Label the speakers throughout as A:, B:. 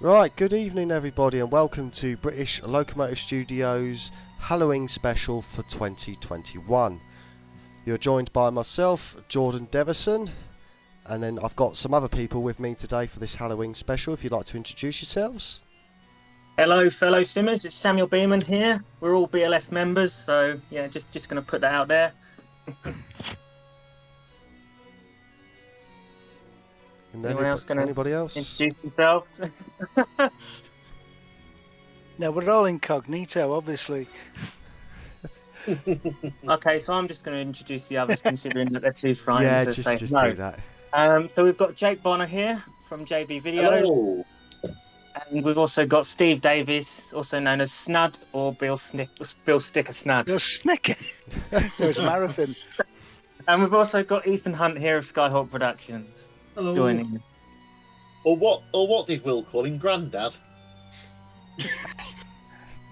A: Right, good evening everybody and welcome to British Locomotive Studios Halloween special for 2021. You're joined by myself, Jordan Devison, and then I've got some other people with me today for this Halloween special. If you'd like to introduce yourselves.
B: Hello fellow simmers, it's Samuel Beeman here. We're all BLS members, so yeah, just going to put that out there.
A: And
B: Anyone else going to
A: anybody else?
B: introduce themselves?
C: No, we're all incognito, obviously.
B: Okay, so I'm just going to introduce the others, considering that they're too frightened
A: Yeah,
B: to say
A: just
B: no.
A: do that.
B: So we've got Jake Bonner here from JB Videos.
D: Hello.
B: And we've also got Steve Davis, also known as Snud or Bill Sticker Snud.
C: Bill Snicker. It was a marathon.
B: And we've also got Ethan Hunt here of Skyhawk Productions.
D: Hello.
B: Joining us.
D: Or what did Will call him? Grandad?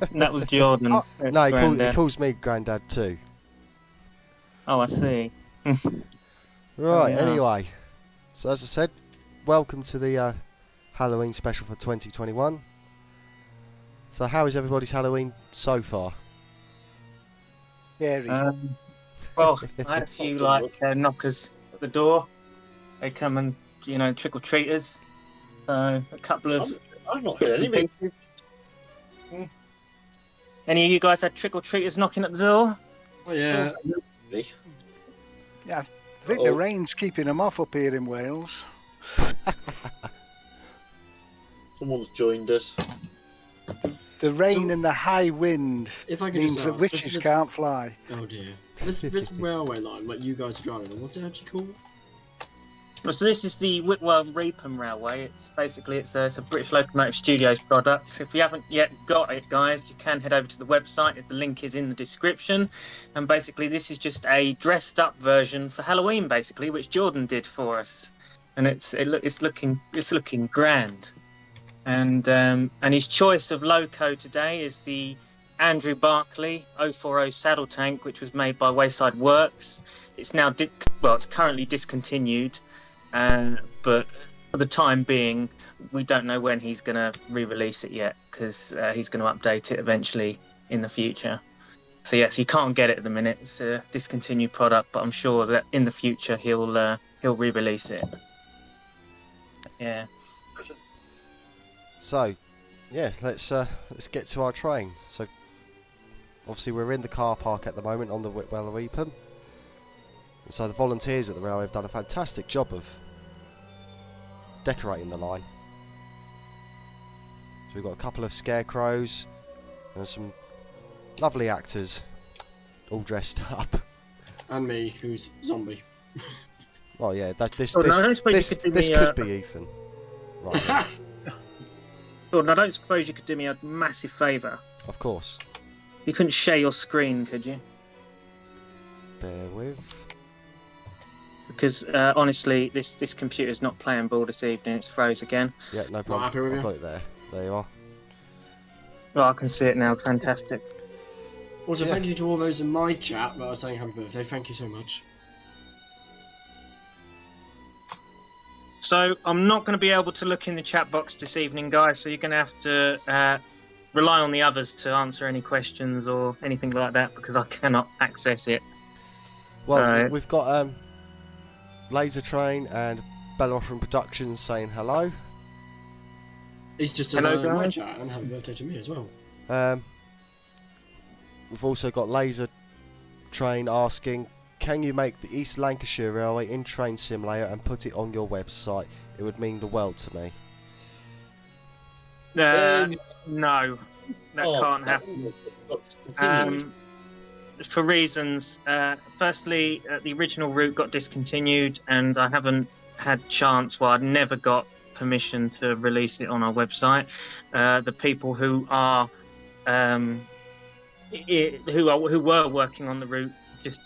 B: And that was Jordan.
A: No, he calls me Grandad too.
B: Oh, I see.
A: Right,
B: yeah.
A: Anyway. So as I said, welcome to the Halloween special for 2021. So how is everybody's Halloween so far?
C: Scary.
B: Well, I had a few knockers at the door. They come and trick or treaters. So a couple of.
D: I've not heard anything.
B: Any of you guys had trick or treaters knocking at the door?
D: Oh yeah.
C: Yeah, I think the rain's keeping them off up here in Wales.
D: Someone's joined us.
C: The rain and the high wind
E: If I could
C: means
E: just
C: that
E: ask,
C: witches can't fly.
E: Oh dear. This railway line, like you guys are driving on, what's it actually called?
B: Well, so this is the Whitwell Reepham Railway. It's a British Locomotive Studios product. If you haven't yet got it, guys, you can head over to the website. The link is in the description. And basically, this is just a dressed-up version for Halloween, basically, which Jordan did for us. And it's looking grand. And his choice of loco today is the Andrew Barclay 040 saddle tank, which was made by Wayside Works. It's now it's currently discontinued. But for the time being, we don't know when he's going to re-release it yet, because he's going to update it eventually in the future. So yes, you can't get it at the minute. It's a discontinued product, but I'm sure that in the future he'll re-release it. Yeah.
A: So, yeah, let's get to our train. So, obviously we're in the car park at the moment on the Whitwell Reepham. So the volunteers at the railway have done a fantastic job of decorating the line. So we've got a couple of scarecrows and some lovely actors all dressed up.
E: And me, who's zombie.
A: Well, yeah, this
B: I don't suppose you could do me,
A: could be Ethan. Right. Yeah.
B: Jordan, I don't suppose you could do me a massive favour.
A: Of course.
B: You couldn't share your screen, could you?
A: Bear with.
B: Because honestly, this computer's not playing ball this evening. It's froze again.
A: Yeah, no problem.
E: happy with
A: I've
E: you?
A: got it there. There you are.
B: Oh, I can see it now. Fantastic.
E: Also,
A: Yeah.
E: thank you to all those in my chat that are saying happy birthday. Thank you so much.
B: So I'm not going to be able to look in the chat box this evening, guys. So you're going to have to rely on the others to answer any questions or anything like that, because I cannot access it.
A: Well, we've got Laser Train and Bellerophon Productions saying hello.
E: He's just said
B: Hello,
E: hello in my
B: guys.
E: chat and happy birthday to me as well.
A: We've also got Laser Train asking, can you make the East Lancashire Railway in Train Simulator and put it on your website? It would mean the world to me.
B: No, that can't happen. For reasons. Firstly, the original route got discontinued, and I haven't had chance. Well, I've never got permission to release it on our website. The people who were working on the route just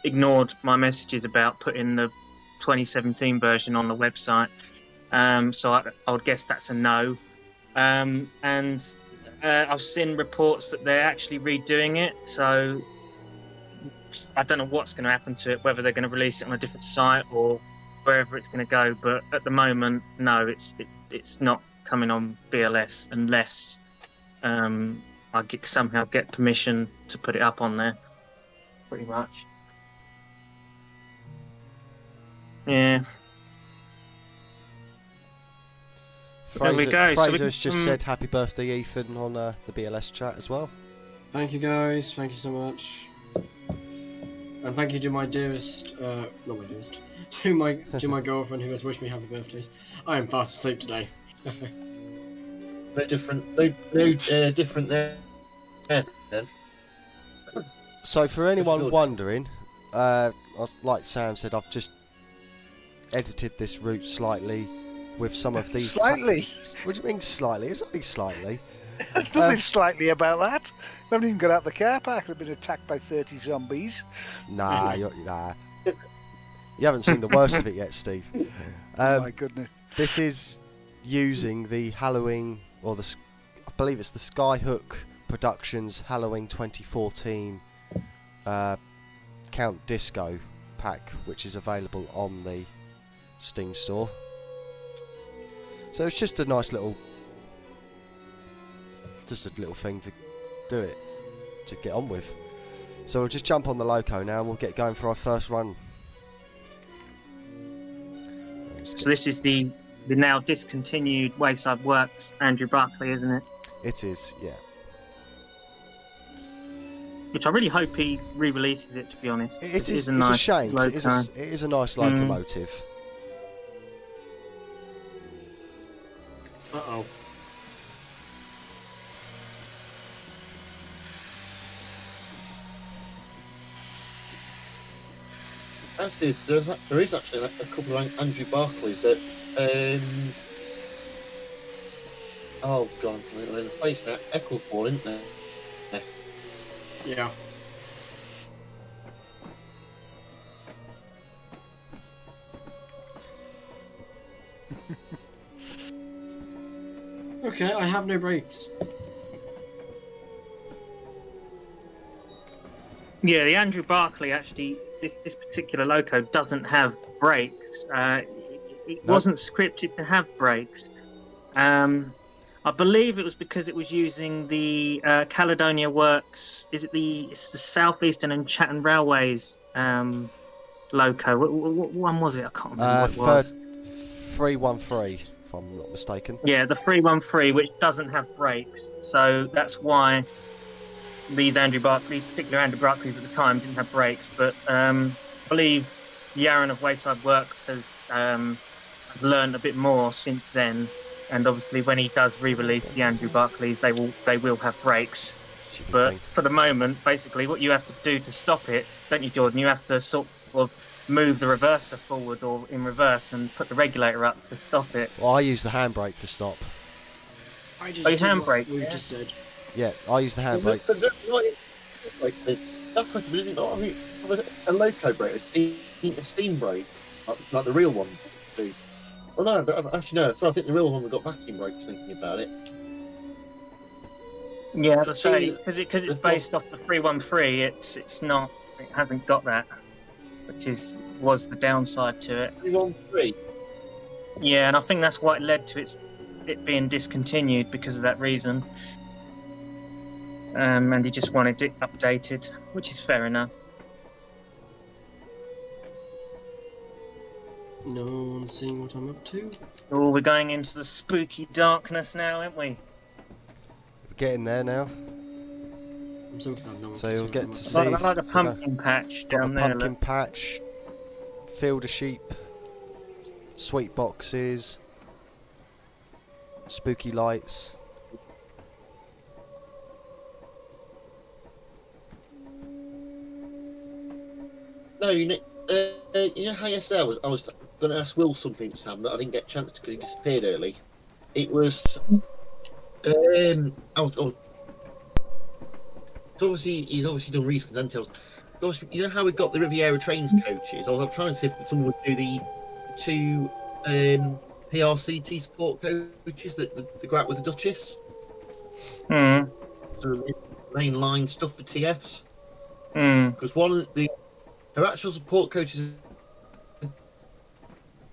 B: ignored my messages about putting the 2017 version on the website. So I would guess that's a no. And I've seen reports that they're actually redoing it. So I don't know what's going to happen to it, whether they're going to release it on a different site or wherever it's going to go. But at the moment, no, it's not coming on BLS unless I somehow get permission to put it up on there. Pretty much. Yeah. There we go.
A: Fraser's just said happy birthday, Ethan, on the BLS chat as well.
E: Thank you, guys. Thank you so much. And thank you to my dearest, not my dearest, to my girlfriend who has wished me happy birthdays. I am fast asleep today.
D: No different there. Then.
A: So for anyone wondering, like Sam said, I've just edited this route slightly with some of the...
C: Slightly?
A: What do you mean slightly? It's only slightly.
C: There's nothing slightly about that. We haven't even got out the car park. We've been attacked by 30 zombies.
A: Nah. You haven't seen the worst of it yet, Steve.
C: Oh my goodness.
A: This is using the Halloween, or I believe it's the Skyhook Productions Halloween 2014 Count Disco pack, which is available on the Steam store. So it's just a nice little, thing to do it, to get on with. So we'll just jump on the Loco now and we'll get going for our first run.
B: So this is the now discontinued Wayside Works Andrew Buckley, isn't it?
A: It is, yeah.
B: Which I really hope he re-releases it, to be honest.
A: It's a
B: nice
A: shame, 'cause it is a nice locomotive.
E: Uh-oh.
D: Actually, there is actually a couple of Andrew Barclays that. Oh god, I'm in the place now. Ecclesball, isn't there?
E: Yeah. Okay, I have no brakes.
B: Yeah, the Andrew Barclay actually, this particular loco doesn't have brakes. It wasn't scripted to have brakes. I believe it was because it was using the Caledonia Works. It's the Southeastern and Chatham Railways loco. What one was it? I can't remember what it was.
A: 313, if I'm not mistaken.
B: Yeah, the 313, which doesn't have brakes. So that's why these Andrew Barclays, particular Andrew Barclays at the time, didn't have brakes. But I believe Yaron of Wayside Works has learned a bit more since then. And obviously, when he does re-release the Andrew Barclays, they will have brakes. But for the moment, basically, what you have to do to stop it, don't you, Jordan? You have to sort of move the reverser forward or in reverse and put the regulator up to stop it.
A: Well, I use the handbrake to stop.
E: I just
B: you handbrake?
E: We just said.
A: Yeah, I use the handbrake.
D: But that's what it I mean, a loco brake, a steam brake, like the real one. Do. Oh no, but actually no. So I think the real one we got vacuum brakes. Thinking about it.
B: Yeah, as I say, because it's based off the 313, it's not. It hasn't got that, which was the downside to it.
D: 313.
B: Yeah, and I think that's why it led to it being discontinued because of that reason. And he just wanted it updated, which is fair enough.
E: No one's seeing what I'm up to.
B: Oh, we're going into the spooky darkness now, aren't we?
A: We're getting there now.
E: I'm so glad no one
A: So
E: can
A: you'll
E: see
A: get
E: what
A: to
E: I'm up
A: see.
B: Like a pumpkin patch
A: Got
B: down
A: the
B: there.
A: pumpkin
B: Look.
A: patch, field of sheep, sweet boxes, spooky lights.
D: No, you know how yesterday I was going to ask Will something, Sam, that I didn't get a chance to because he disappeared early. It was, I was obviously he's obviously done recent details. You know how we got the Riviera Trains coaches? I was trying to see if someone would do the two PRCT support coaches that go out with the Duchess.
B: Mm.
D: So mainline stuff for TS.
B: Mm.
D: Because one of her actual support coaches is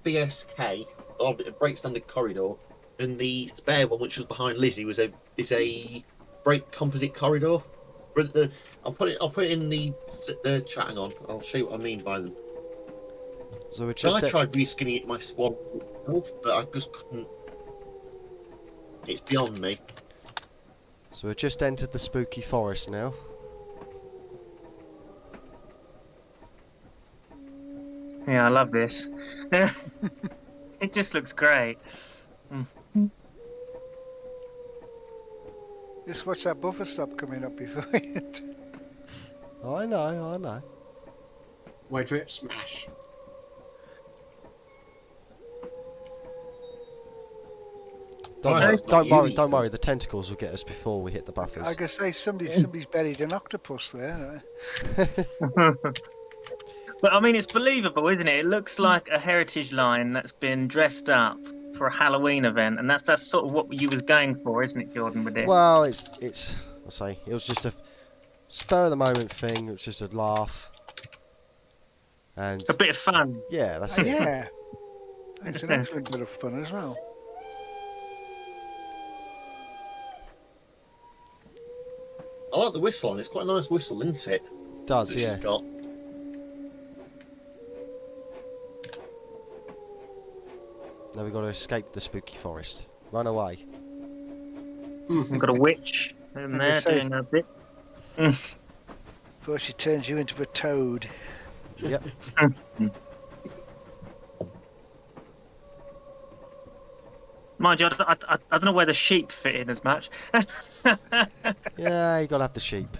D: BSK, or Break Standard Corridor, and the spare one, which was behind Lizzie, is a brake composite corridor. But I'll put it in the chat. Hang on, I'll show you what I mean by them.
A: So we're
D: So
A: just
D: I tried reskinning it my Swan, but I just couldn't. It's beyond me.
A: so we've just entered the spooky forest now.
B: Yeah, I love this. It just looks great.
C: Just watch that buffer stop coming up before it.
A: I know.
E: Wait for it, smash.
A: Don't worry. The tentacles will get us before we hit the buffers.
C: I guess somebody's buried an octopus there.
B: But I mean, it's believable, isn't it? It looks like a heritage line that's been dressed up for a Halloween event, and that's sort of what you was going for, isn't it, Jordan? With it.
A: Well, it was just a spur of the moment thing. It was just a laugh, and
B: A bit of fun.
A: yeah, that's it.
C: Yeah. It's an excellent bit of fun as well.
D: I like the whistle on it. It's quite a nice whistle, isn't it?
A: Does
D: that
A: yeah.
D: she's got.
A: Now we've got to escape the spooky forest. Run away.
B: We've got a witch in there
C: say-
B: doing a bit.
C: Before she turns you into a toad.
A: Yep.
B: Mind you, I don't know where the sheep fit in as much.
A: Yeah, you got to have the sheep.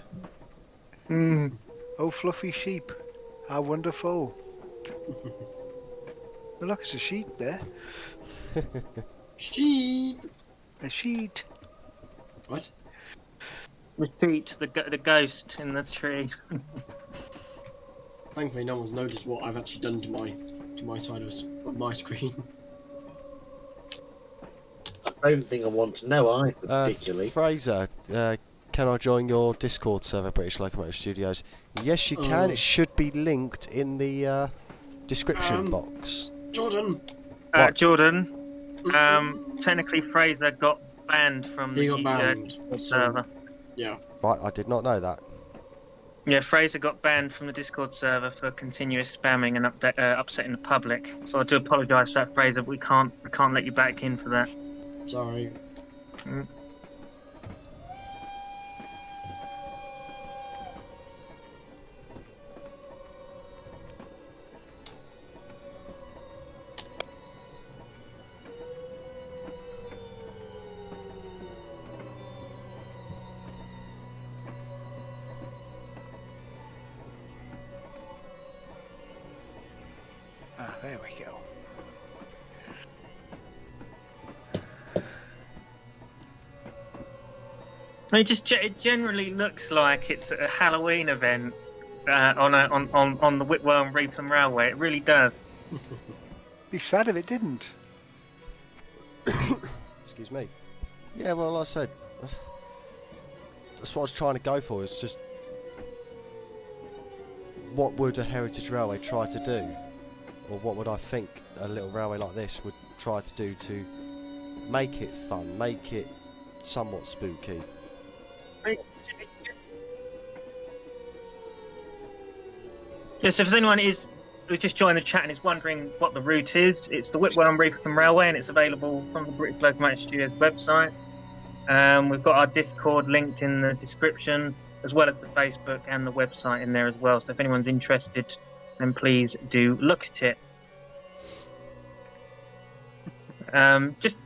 C: Oh, fluffy sheep. How wonderful. Well, look, it's a sheet there.
E: Sheep.
C: A sheet.
E: What?
B: Repeat the ghost in the tree.
E: Thankfully, no one's noticed what I've actually done to my side of my screen.
D: I don't think I want to know either, particularly.
A: Fraser, can I join your Discord server, British Locomotive Studios? Yes, you can. It should be linked in the description box.
E: Jordan.
A: What?
B: Jordan. Technically, Fraser got banned from
E: He
B: the
E: got banned.
B: Discord server.
E: Yeah.
A: Right, I did not know that.
B: Yeah, Fraser got banned from the Discord server for continuous spamming and upsetting the public. So I do apologise for that, Fraser. But we can't let you back in for that.
E: Sorry.
C: Ah, there we go.
B: I mean, it generally looks like it's a Halloween event on the Whitwell Reepham Railway. It really does.
C: Be sad if it didn't.
A: Excuse me. Yeah, well, like I said, that's what I was trying to go for. It's just, what would a heritage railway try to do? Or what would I think a little railway like this would try to do to make it fun, make it somewhat spooky?
B: Yeah, so if anyone who just joined the chat and is wondering what the route is, it's the Whitwell and Reepham Railway, and it's available from the British Locomotive Studios website. We've got our Discord linked in the description, as well as the Facebook and the website in there as well. So if anyone's interested, then please do look at it.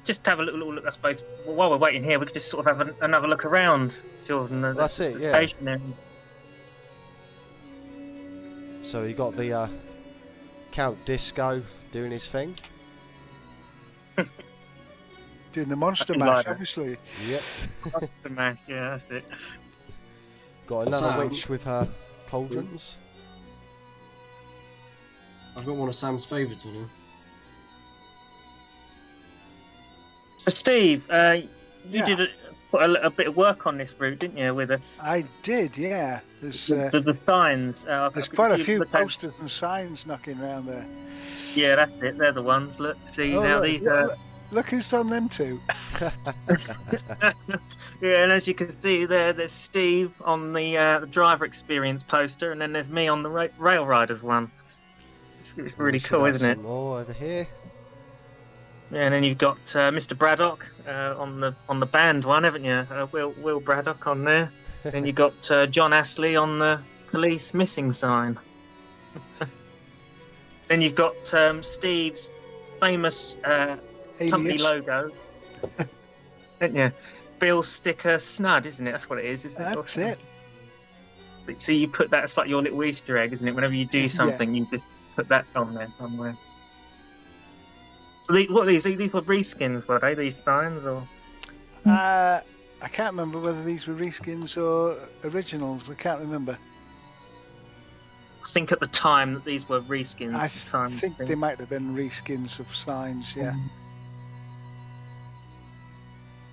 B: Just have a little look, I suppose. While we're waiting here, we could just sort of have another look around, Jordan.
A: That's it, yeah.
B: Station there.
A: So you got the Count Disco doing his thing.
C: Doing the monster
B: Fucking
C: mash,
B: lighter.
C: obviously.
A: Yep.
B: The man, yeah, that's it.
A: Got another
E: Sam.
A: witch with her cauldrons.
E: I've got one of Sam's favourites on here.
B: So Steve, you
C: Yeah.
B: did put a bit of work on this route, didn't you, with us?
C: I did, yeah. There's
B: The signs.
C: there's quite a few
B: look at-
C: posters and signs knocking around there.
B: Yeah, that's it. They're the ones. Look, see
C: Oh,
B: now
C: look,
B: these.
C: look, Look who's done them two.
B: Yeah, and as you can see there's Steve on the driver experience poster, and then there's me on the rail riders one. It's really
A: We should
B: cool,
A: have
B: isn't it?
A: some more over here.
B: Yeah, and then you've got Mr. Braddock on the band one, haven't you? Will Braddock on there. Then you've got John Astley on the police missing sign. Then you've got Steve's famous company
C: Alias.
B: logo, haven't you? Bill Sticker Snud, isn't it? That's what it is, isn't it?
C: That's it.
B: So you put that, it's like your little Easter egg, isn't it? Whenever you do something, you just put that on there somewhere. So what are these? These were reskins, were they? These signs, or?
C: I can't remember whether these were reskins or originals. I can't remember.
B: I think at the time that these were reskins.
C: I think they might have been reskins of signs. Yeah.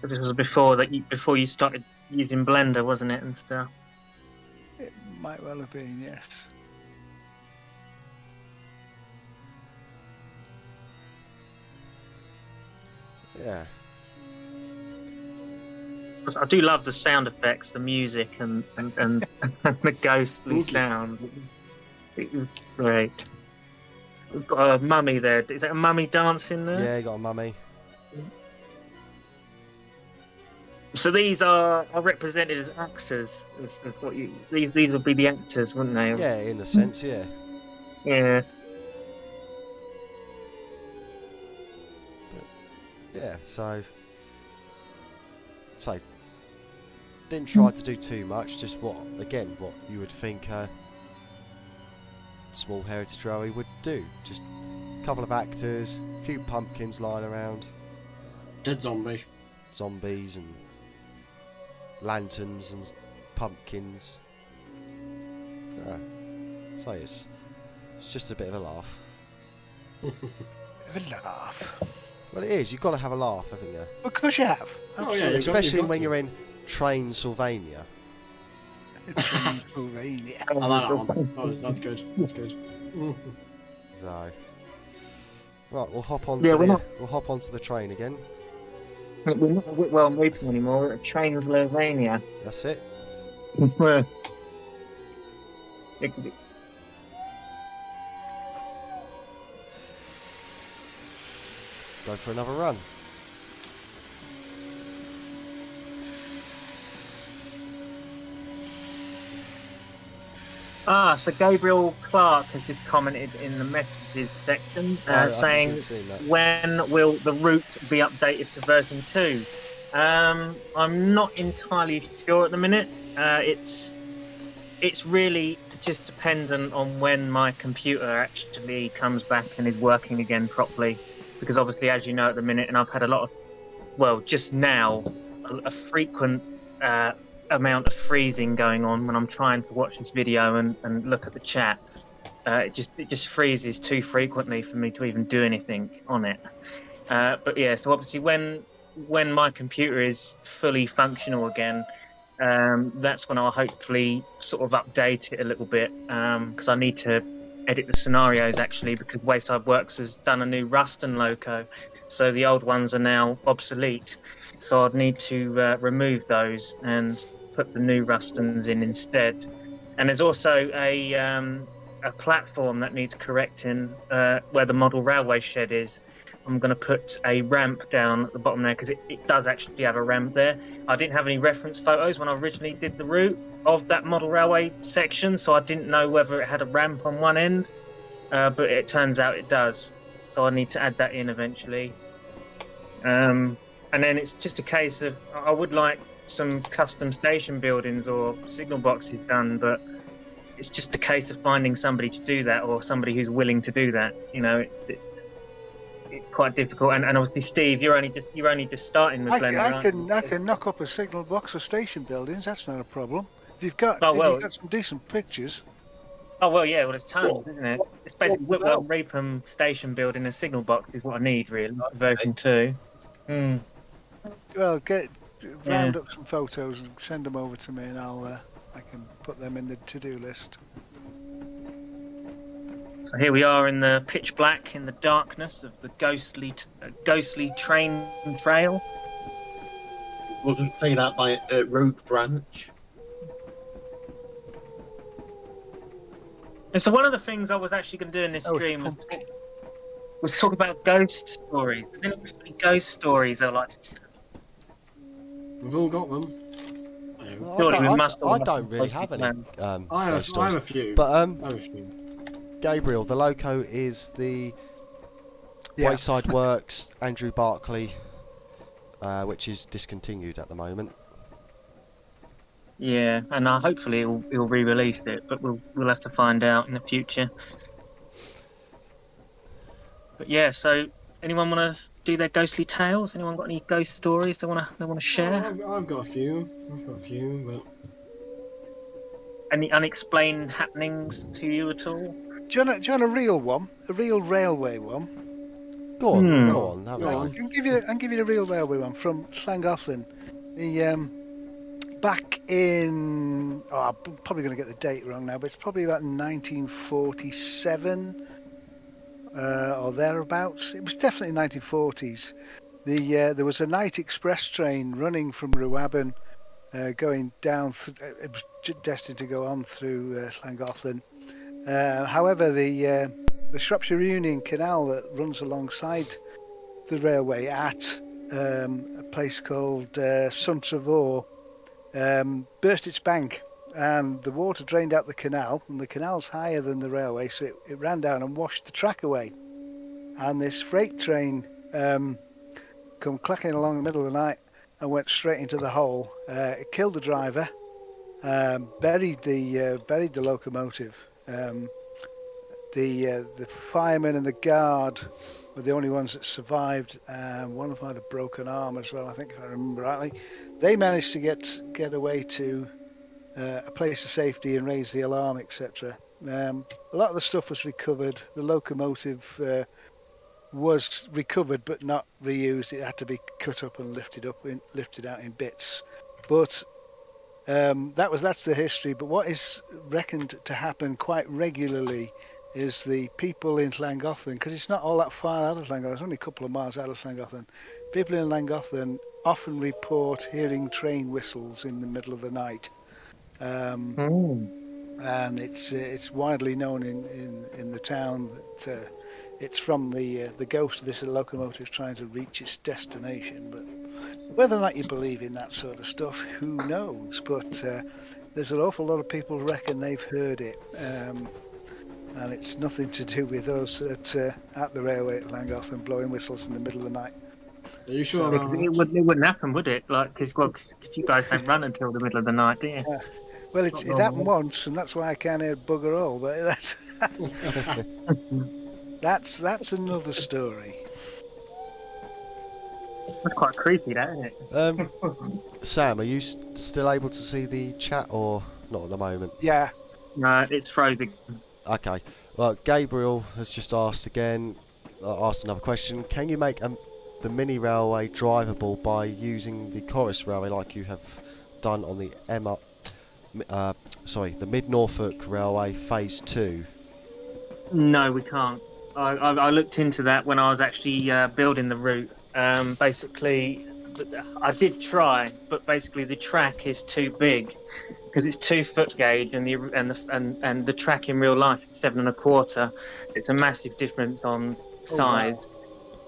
B: This was before you started using Blender, wasn't it, and stuff?
C: It might well have been, yes.
A: Yeah.
B: I do love the sound effects, the music, and the ghostly sound. It was great. We've got a mummy there. Is that a mummy dancing there?
A: Yeah, you got a mummy.
B: So these are represented as actors. These would be the actors, wouldn't they?
A: Yeah, in a sense, yeah.
B: Yeah.
A: Yeah, so didn't try to do too much, just what you would think a small heritage railway would do. Just a couple of actors, a few pumpkins lying around,
E: Dead zombie.
A: zombies and lanterns and pumpkins. Yeah. So it's just a bit of a laugh.
C: Have a laugh.
A: Well, it is. You've got to have a laugh, haven't you?
C: Because you have.
E: Oh, yeah,
A: Especially
E: you've got
A: when
E: to.
A: you're in Transylvania.
C: It's Pennsylvania.
E: I like that one. That's good. That's good.
A: So, right, we'll hop on. We'll hop onto the train again.
B: We're not at Whitwell Reepham anymore. We're at Transylvania.
A: That's it. Go for another run.
B: So Gabriel Clark has just commented in the messages section saying, when will the route be updated to version 2? I'm not entirely sure at the minute. It's really just dependent on when my computer actually comes back and is working again properly. Because obviously, as you know at the minute, and I've had a lot of, well, just now, a frequent amount of freezing going on when I'm trying to watch this video and look at the chat. It just freezes too frequently for me to even do anything on it. But yeah, so obviously when my computer is fully functional again, that's when I'll hopefully sort of update it a little bit, because I need to edit the scenarios actually, because Wayside Works has done a new Ruston loco, so the old ones are now obsolete. So I'd need to remove those and put the new Rustons in instead. And there's also a platform that needs correcting where the model railway shed is. I'm going to put a ramp down at the bottom there, because it does actually have a ramp there. I didn't have any reference photos when I originally did the route of that model railway section, so I didn't know whether it had a ramp on one end, but it turns out it does. So I need to add that in eventually. And then it's just a case of, I would like some custom station buildings or signal boxes done, but it's just a case of finding somebody to do that, or somebody who's willing to do that. You know, it's quite difficult. And obviously, Steve, you're only just starting with Blender.
C: I can knock up a signal box or station buildings. That's not a problem. If you've got some decent pictures.
B: Oh well, yeah. Well, it's tons, isn't it? It's basically Whitwell Reepham station building, a signal box is what I need really. Version 2.
C: Well, round up some photos and send them over to me, and I can put them in the to-do list.
B: Here we are in the pitch black, in the darkness of the ghostly train trail.
D: Wasn't played out by Rogue Branch.
B: And so one of the things I was actually going to do in this stream was talk about ghost stories. Is there any ghost stories I like to tell?
E: We've all got them.
A: I don't really have any ghost stories.
E: I have a few.
A: But
E: I have a few.
A: Gabriel, the Loco is the Wayside Works Andrew Barclay, which is discontinued at the moment.
B: Yeah, and hopefully he'll re-release it, but we'll have to find out in the future. But yeah, so anyone want to do their ghostly tales? Anyone got any ghost stories they want to share?
E: I've got a few. But
B: any unexplained happenings to you at all?
C: Do you want a real one? A real railway one?
A: Go on.
C: I can give you the real railway one from Llangollen. Back in, I'm probably going to get the date wrong now, but it's probably about 1947 or thereabouts. It was definitely 1940s. There was a night express train running from Rwabon, going down. It was destined to go on through Llangollen. However, the Shropshire Union Canal that runs alongside the railway at a place called Suntravor burst its bank, and the water drained out the canal, and the canal's higher than the railway, so it ran down and washed the track away. And this freight train come clacking along in the middle of the night and went straight into the hole. It killed the driver, buried the locomotive. The firemen and the guard were the only ones that survived. One of them had a broken arm as well, I think, if I remember rightly. They managed to get away to a place of safety and raise the alarm, etc. A lot of the stuff was recovered. The locomotive was recovered but not reused. It had to be cut up and lifted out in bits. But that's the history. But what is reckoned to happen quite regularly is the people in Llangollen, because it's not all that far out of Llangollen, it's only a couple of miles out of Llangollen. People in Llangollen often report hearing train whistles in the middle of the night. And it's widely known in the town that it's from the ghost of this locomotive trying to reach its destination. But whether or not you believe in that sort of stuff, who knows? But there's an awful lot of people who reckon they've heard it. And it's nothing to do with us at the railway at Llangollen blowing whistles in the middle of the night.
E: Are you sure?
B: It wouldn't happen, would it? Like, because you guys don't run until the middle of the night, do you?
C: Yeah. Well, it happened once, and that's why I can't hear bugger all. But that's another story.
B: That's quite creepy, that, isn't it?
A: Sam, are you still able to see the chat, or not at the moment?
C: Yeah.
B: No, it's frozen.
A: Okay. Well, Gabriel has just asked another question. Can you make the mini railway drivable by using the Corris railway like you have done on the the Mid Norfolk Railway Phase 2?
B: No, we can't. I looked into that when I was actually building the route. Basically, I did try, but basically the track is too big because it's 2 foot gauge, and the track in real life is 7 1/4. It's a massive difference on size,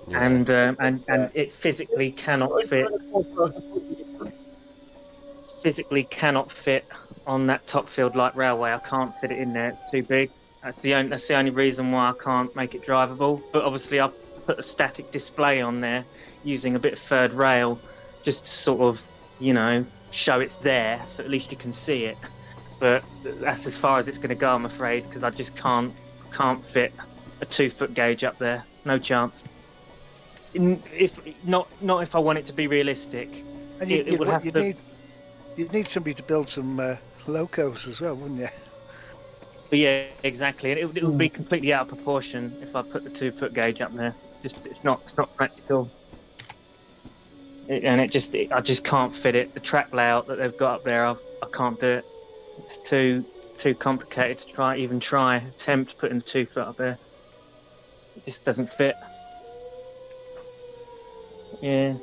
A: Yeah.
B: and it physically cannot fit. Physically cannot fit on that top field light railway. I can't fit it in there. It's too big. That's the only reason why I can't make it drivable. But obviously, I've put a static display on there using a bit of third rail, just to sort of, show it's there, so at least you can see it. But that's as far as it's going to go, I'm afraid, because I just can't fit a 2 foot gauge up there. No chance. If I want it to be realistic.
C: And you'd need somebody to build some locos as well, wouldn't you?
B: But yeah, exactly. And it would be completely out of proportion if I put the 2 foot gauge up there. It's not practical. I just can't fit it. The track layout that they've got up there, I can't do it. It's too complicated to attempt putting a tooth up there. It just doesn't fit. Yeah.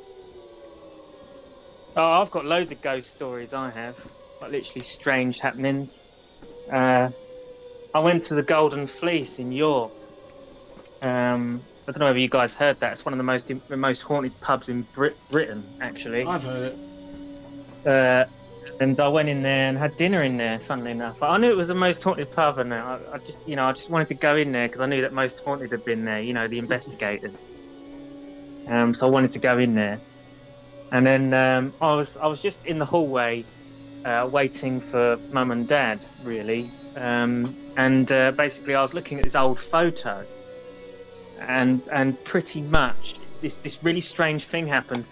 B: Oh, I've got loads of ghost stories. I have, like literally strange happenings. I went to the Golden Fleece in York. I don't know if you guys heard that. It's one of the most haunted pubs in Britain, actually.
E: I've heard it.
B: And I went in there and had dinner in there. Funnily enough, I knew it was the most haunted pub, and I just wanted to go in there because I knew that Most Haunted had been there. The investigators. So I wanted to go in there, and then I was just in the hallway, waiting for Mum and Dad, really. And basically, I was looking at this old photo, and pretty much this really strange thing happened.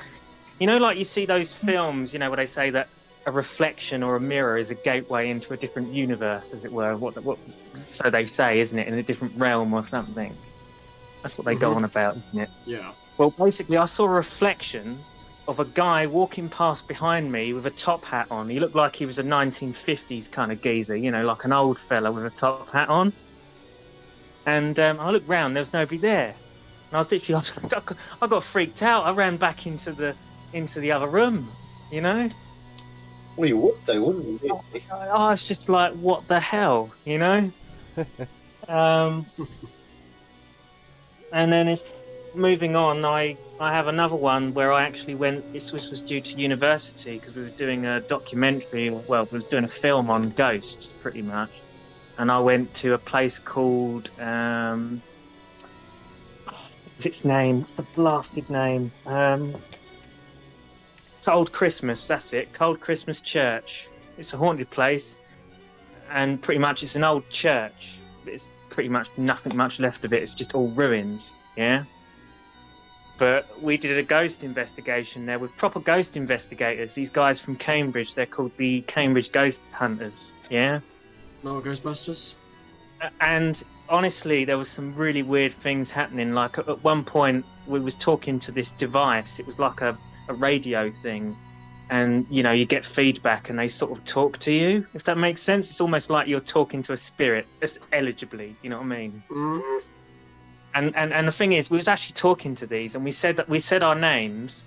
B: Like you see those films, where they say that a reflection or a mirror is a gateway into a different universe, as it were. What so they say, isn't it? In a different realm or something. That's what they go on about, isn't it?
E: Yeah.
B: Well, basically, I saw a reflection of a guy walking past behind me with a top hat on. He looked like he was a 1950s kind of geezer, like an old fella with a top hat on. And I looked round, there was nobody there. And I was literally, I got freaked out. I ran back into the other room,
D: Well, you would though, wouldn't you?
B: I was just like, what the hell, And then moving on, I have another one where I actually went. This was due to university because we were doing a documentary. Well, we were doing a film on ghosts, pretty much. And I went to a place called what's its name? The blasted name. It's Old Christmas. That's it. Old Christmas Church. It's a haunted place, and pretty much it's an old church. It's pretty much nothing much left of it. It's just all ruins. Yeah. But we did a ghost investigation there with proper ghost investigators. These guys from Cambridge, they're called the Cambridge Ghost Hunters. Yeah.
E: No Ghostbusters.
B: And honestly, there was some really weird things happening. Like at one point, we was talking to this device. It was like a radio thing, and you get feedback, and they sort of talk to you. If that makes sense, it's almost like you're talking to a spirit, just eligibly. You know what I mean?
E: Mm-hmm.
B: And the thing is, we was actually talking to these, and we said our names,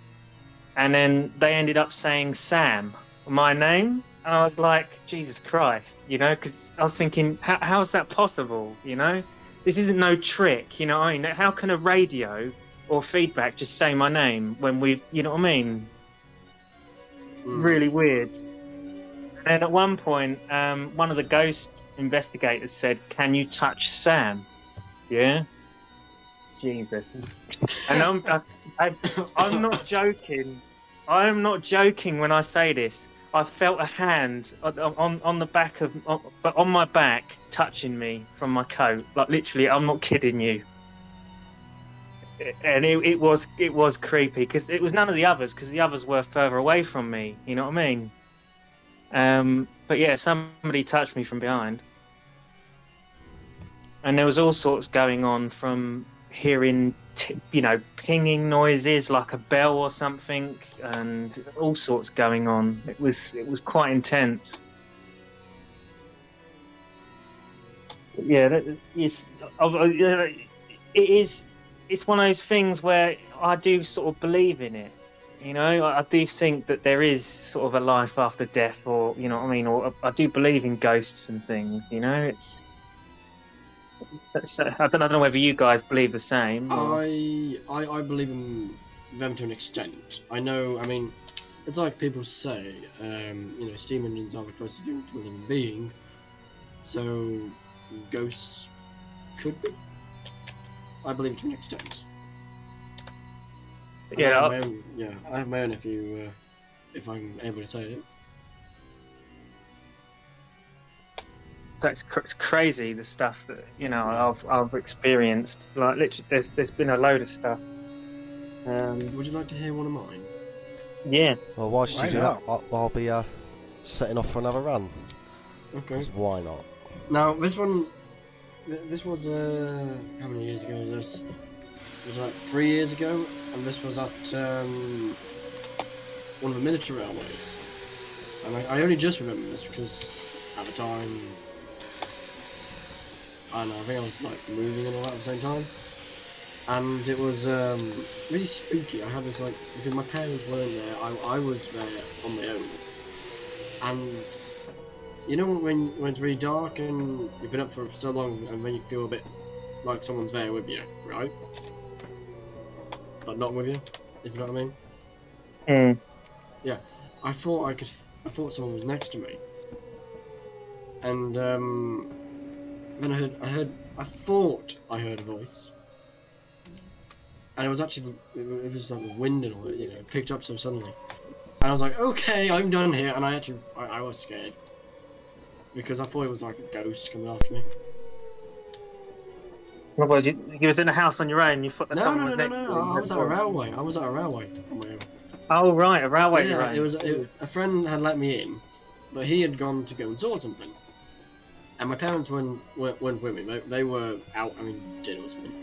B: and then they ended up saying Sam, my name, and I was like, Jesus Christ, because I was thinking, how is that possible? This isn't no trick, what I mean? How can a radio or feedback just say my name when we, you know what I mean? Really weird. And at one point, one of the ghost investigators said, "Can you touch Sam?" Yeah. Jesus. And I'm not joking. I am not joking when I say this. I felt a hand on the back but on my back, touching me from my coat. Like literally, I'm not kidding you. And it was creepy because it was none of the others, because the others were further away from me. You know what I mean? But yeah, somebody touched me from behind, and there was all sorts going on, from hearing pinging noises like a bell or something, and all sorts going on. It was quite intense. Yeah, it's one of those things where I do sort of believe in it. I do think that there is sort of a life after death, or you know what I mean, or I do believe in ghosts and things. I don't know whether you guys believe the same. Or...
E: I believe in them to an extent. I mean, it's like people say, steam engines are the closest thing to a living being, so ghosts could be. I believe to an extent.
B: Yeah,
E: I have my own if I'm able to say it.
B: It's crazy, the stuff that I've experienced. Like literally, there's been a load of stuff.
E: Would you like to hear one of mine?
B: Yeah.
A: Well, why should you do that? I'll be setting off for another run.
E: Okay.
A: Why not?
E: Now this was how many years ago? This was like 3 years ago, and this was at one of the military railways. And I only just remember this because at the time and I think I was like moving and all that at the same time. And it was really spooky. I had this like, because my parents weren't there, I was there on my own. And you know when it's really dark and you've been up for so long, and when you feel a bit like someone's there with you, right? But not with you, if you know what I mean.
B: Mm.
E: Yeah, I thought someone was next to me, and then I thought I heard a voice, and it was actually it was like the wind and all that, you know, it picked up so suddenly, and I was like, okay, I'm done here, and I was scared because I thought it was like a ghost coming after me.
B: What was you? You was in a house on your own. You thought that someone was next to you.
E: I was at a railway. I was at a railway on my own.
B: Oh right, a railway.
E: Yeah,
B: Right.
E: a friend had let me in, but he had gone to go and sort something. And my parents weren't with me. They were out having dinner or something.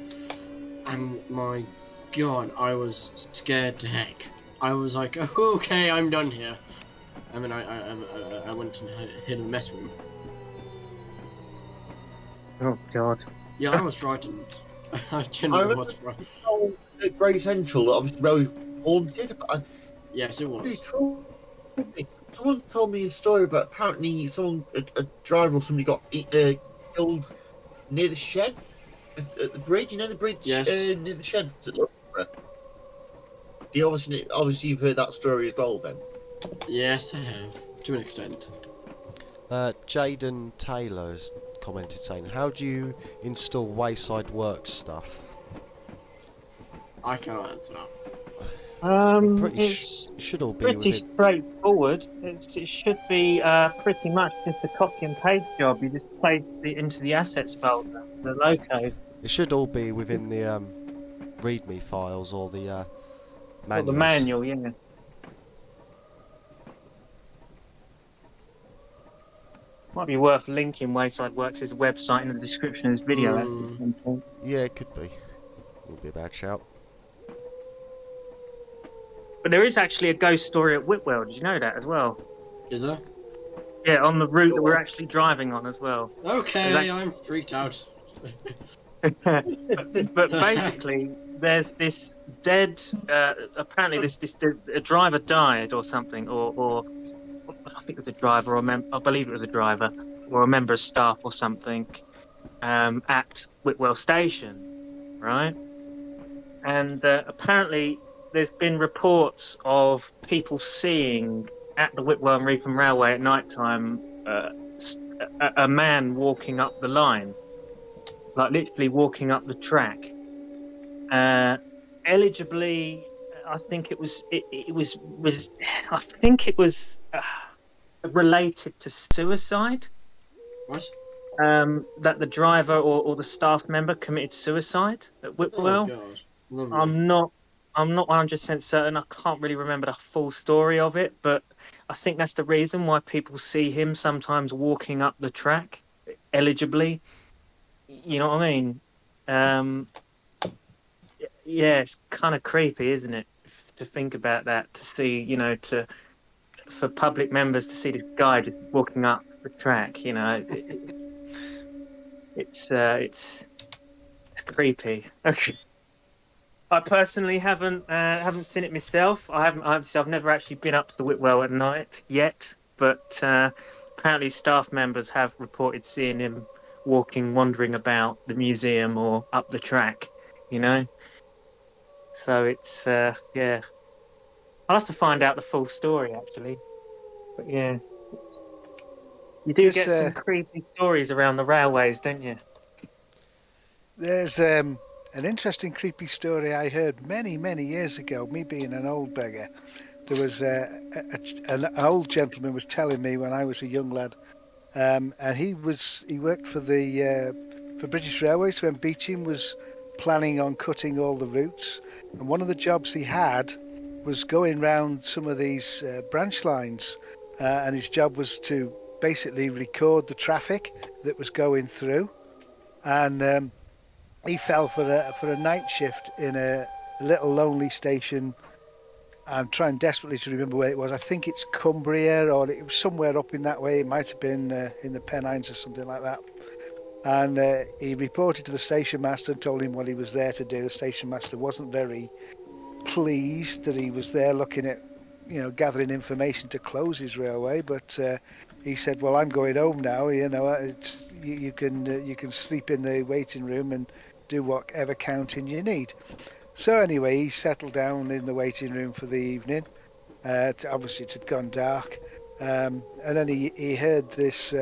E: And my God, I was scared to heck. I was like, okay, I'm done here. I mean, I went and hid in the mess room.
B: Oh God.
E: Yeah, I was frightened. I genuinely was frightened.
D: At Great Central, that obviously very haunted. But
E: Yes, it was.
D: someone told me a story about apparently a driver or somebody got killed near the shed at the bridge. You know the bridge
E: Yes.
D: near the shed at Loughborough. Obviously you've heard that story as well then.
E: Yes, I have, to an extent.
A: Jaden Taylor's commented saying, how do you install Wayside Works stuff?
E: I cannot answer that.
B: It's
A: should all be
B: pretty
A: within.
B: straightforward. It should be pretty much just a copy and paste job. You just place it into the assets folder, the loco.
A: It should all be within the README files or the
B: Or
A: manuals.
B: the manual, yeah. Might be worth linking Wayside Works' website in the description of this video. Actually.
A: Yeah, it could be. Would be a bad shout.
B: But there is actually a ghost story at Whitwell. Did you know that as well?
E: Is there?
B: Yeah, on the route that we're actually driving on as well.
E: Okay, I'm freaked out.
B: But basically, there's this dead. Apparently, a driver died or something, or I think it was a driver, I believe it was a driver, or a member of staff or something, at Whitwell Station, right? And apparently, there's been reports of people seeing at the Whitwell and Reepham Railway at night time a man walking up the line, like literally walking up the track. Eligibly, I think it was related to suicide.
E: What?
B: That the driver or the staff member committed suicide at Whitwell.
E: Oh God. Lovely.
B: I'm not 100% certain. I can't really remember the full story of it, but I think that's the reason why people see him sometimes walking up the track eligibly. You know what I mean? Yeah, it's kind of creepy, isn't it? To think about that, to see, for public members to see this guy just walking up the track, it's creepy. Okay. I personally haven't seen it myself. I've never actually been up to the Whitwell at night yet, but apparently staff members have reported seeing him wandering about the museum or up the track, So it's yeah. I'll have to find out the full story actually, but yeah, you do get some creepy stories around the railways, don't you?
C: There's an interesting creepy story I heard many, many years ago, me being an old beggar. There was an old gentleman was telling me when I was a young lad, and he worked for for British Railways when Beecham was planning on cutting all the routes, and one of the jobs he had was going round some of these branch lines, and his job was to basically record the traffic that was going through, and he fell for a night shift in a little lonely station. I'm trying desperately to remember where it was. I think it's Cumbria, or it was somewhere up in that way. It might have been in the Pennines or something like that. And he reported to the station master and told him what he was there to do. The station master wasn't very pleased that he was there looking at, gathering information to close his railway. But he said, "Well, I'm going home now. You can sleep in the waiting room and do whatever counting you need." So anyway, he settled down in the waiting room for the evening. Obviously, it had gone dark, and then he heard this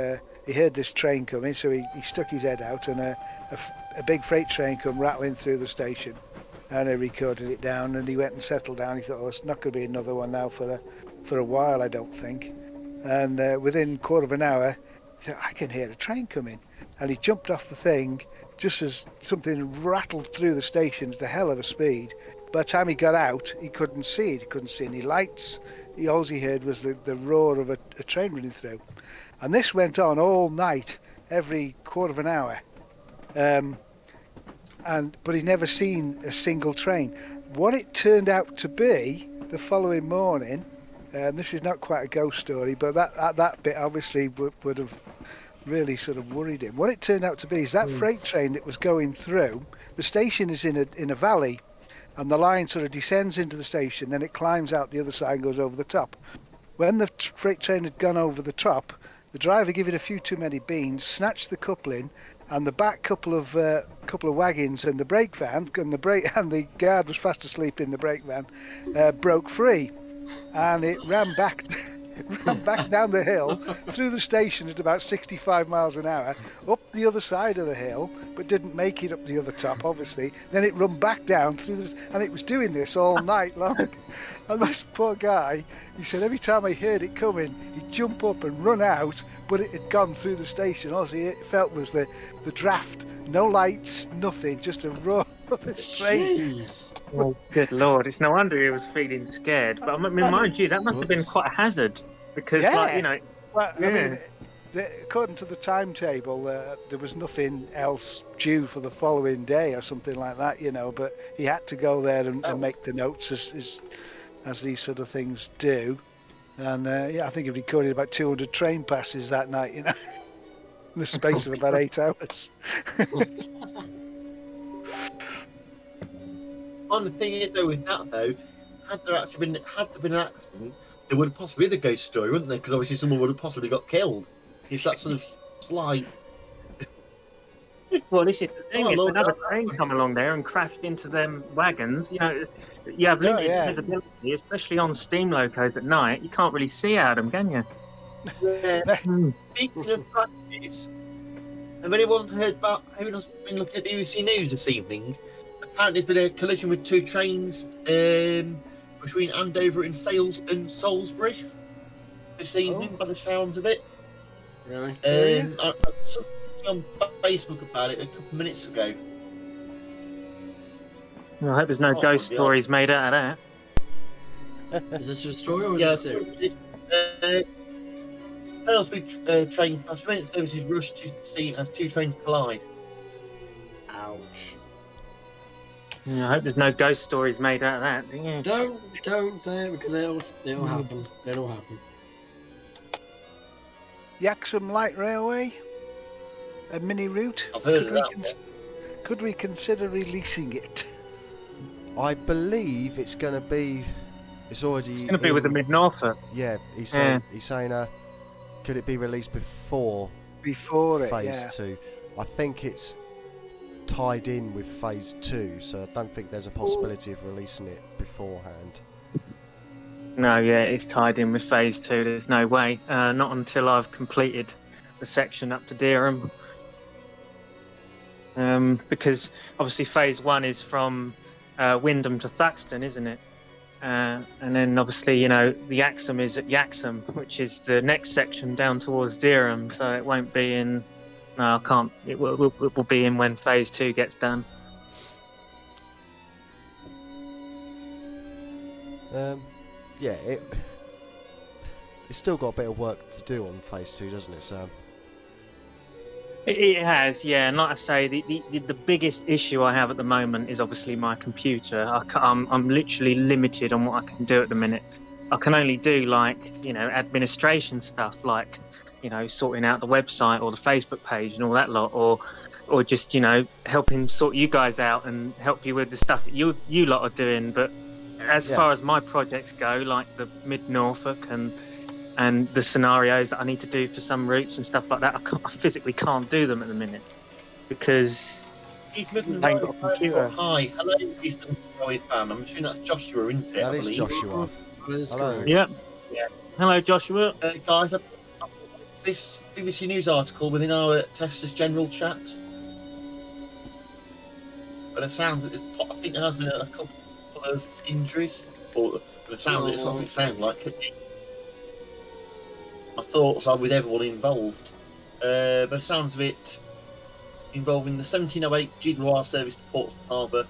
C: train coming. So he stuck his head out, and a big freight train come rattling through the station, and he recorded it down. And he went and settled down. He thought, "Oh, it's not going to be another one now for a while, I don't think." And within a quarter of an hour, he thought, "I can hear a train coming," and he jumped off the thing just as something rattled through the station at a hell of a speed. By the time he got out, he couldn't see it. He couldn't see any lights. All he heard was the roar of a train running through. And this went on all night, every quarter of an hour. But he'd never seen a single train. What it turned out to be the following morning, this is not quite a ghost story, but that bit obviously would have really sort of worried him. What it turned out to be is that freight train that was going through, the station is in a valley, and the line sort of descends into the station, then it climbs out the other side and goes over the top. When the freight train had gone over the top, the driver gave it a few too many beans, snatched the coupling, and the back couple of wagons and the brake van, and the guard was fast asleep in the brake van, broke free, and it ran back down the hill through the station at about 65 miles an hour, up the other side of the hill, but didn't make it up the other top, obviously. Then it run back down and it was doing this all night long. And this poor guy, he said every time I heard it coming, he'd jump up and run out, but it had gone through the station. All he felt was the draft, no lights, nothing, just a roar of this train.
B: Oh, good Lord. It's no wonder he was feeling scared. But I mean, mind you, that must have been quite a hazard. Because,
C: Well, I mean, according to the timetable, there was nothing else due for the following day or something like that, but he had to go there and make the notes as these sort of things do. And, I think he recorded about 200 train passes that night, in the space of about 8 hours.
D: And the thing is, though, with that, though, had there been an accident, there would have possibly been a ghost story, wouldn't there? Because obviously someone would have possibly got killed. It's that sort of slight.
B: Well, this is the thing. If another train come along there and crashed into them wagons, you have limited visibility, especially on steam locos at night. You can't really see out of them, can you?
D: Speaking of crashes, have anyone heard about who has been looking at BBC News this evening? Apparently, there's been a collision with two trains between Andover and Salisbury this evening, by the sounds of it.
E: Really?
D: I saw something on Facebook about it a couple of minutes ago.
B: Well, I hope there's no ghost stories made out of that.
E: Is this a story or is it serious?
D: Salisbury train maintenance services rushed to the scene as two trains collide.
E: Ouch.
B: I hope there's no ghost stories made out of that. Yeah.
E: Don't say it because it'll happen. It'll happen.
C: Yaxham Light Railway, a mini route.
D: I've heard of that.
C: Could we consider releasing it?
A: I believe it's going to be. It's already.
B: It's going to be with the Mid Norfolk.
A: Yeah, he's saying. Could it be released before phase 2? I think it's tied in with phase 2, so I don't think there's a possibility of releasing it beforehand.
B: No, yeah, it's tied in with phase 2. There's no way. Not until I've completed the section up to Dereham. Because obviously phase 1 is from Windham to Thaxton, isn't it? And then obviously, the Yaxham is at Yaxham, which is the next section down towards Dereham. So it won't be in. No, I can't. It will be in when phase 2 gets done.
A: It's still got a bit of work to do on phase 2, doesn't it, Sam?
B: It has, yeah. And like I say, the biggest issue I have at the moment is obviously my computer. I'm literally limited on what I can do at the minute. I can only do administration stuff like sorting out the website or the Facebook page and all that lot, or just helping sort you guys out and help you with the stuff that you lot are doing. But as far as my projects go, like the Mid Norfolk and the scenarios that I need to do for some routes and stuff like that, I physically can't do them at the minute because I ain't got a computer.
D: Hi, hello, Whitwell Reepham. I'm assuming that's Joshua, isn't it?
A: That is Joshua. Hello.
B: Yeah. Hello, Joshua.
D: Guys, this BBC News article within our Testers General chat. But it sounds, I think there has been a couple of injuries, or the sound of it, something it sounds like. My thoughts are with everyone involved. But the sounds of it involving the 1708 Gibraltar service to Port Harbour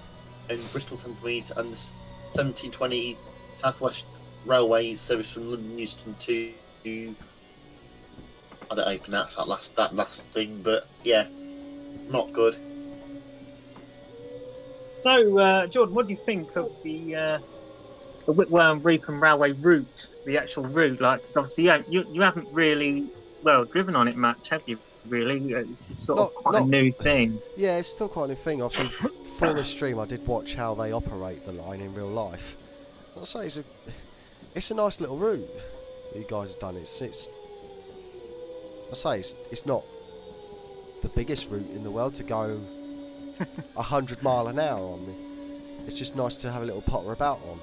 D: and Bristol Temple-Mead, and the 1720 Southwest Railway service from London Euston to, I don't know how you pronounce that last thing, but yeah, not good.
B: So, Jordan, what do you think of the Whitwell and Reepham Railway route, the actual route? Like, obviously, you haven't really driven on it much, have you? Really, it's sort of quite a new thing.
A: Yeah, it's still quite a new thing. Obviously, for this stream, I did watch how they operate the line in real life. I'll say it's a nice little route that you guys have done. It's not the biggest route in the world to go 100 mile an hour on. It's just nice to have a little potter about on.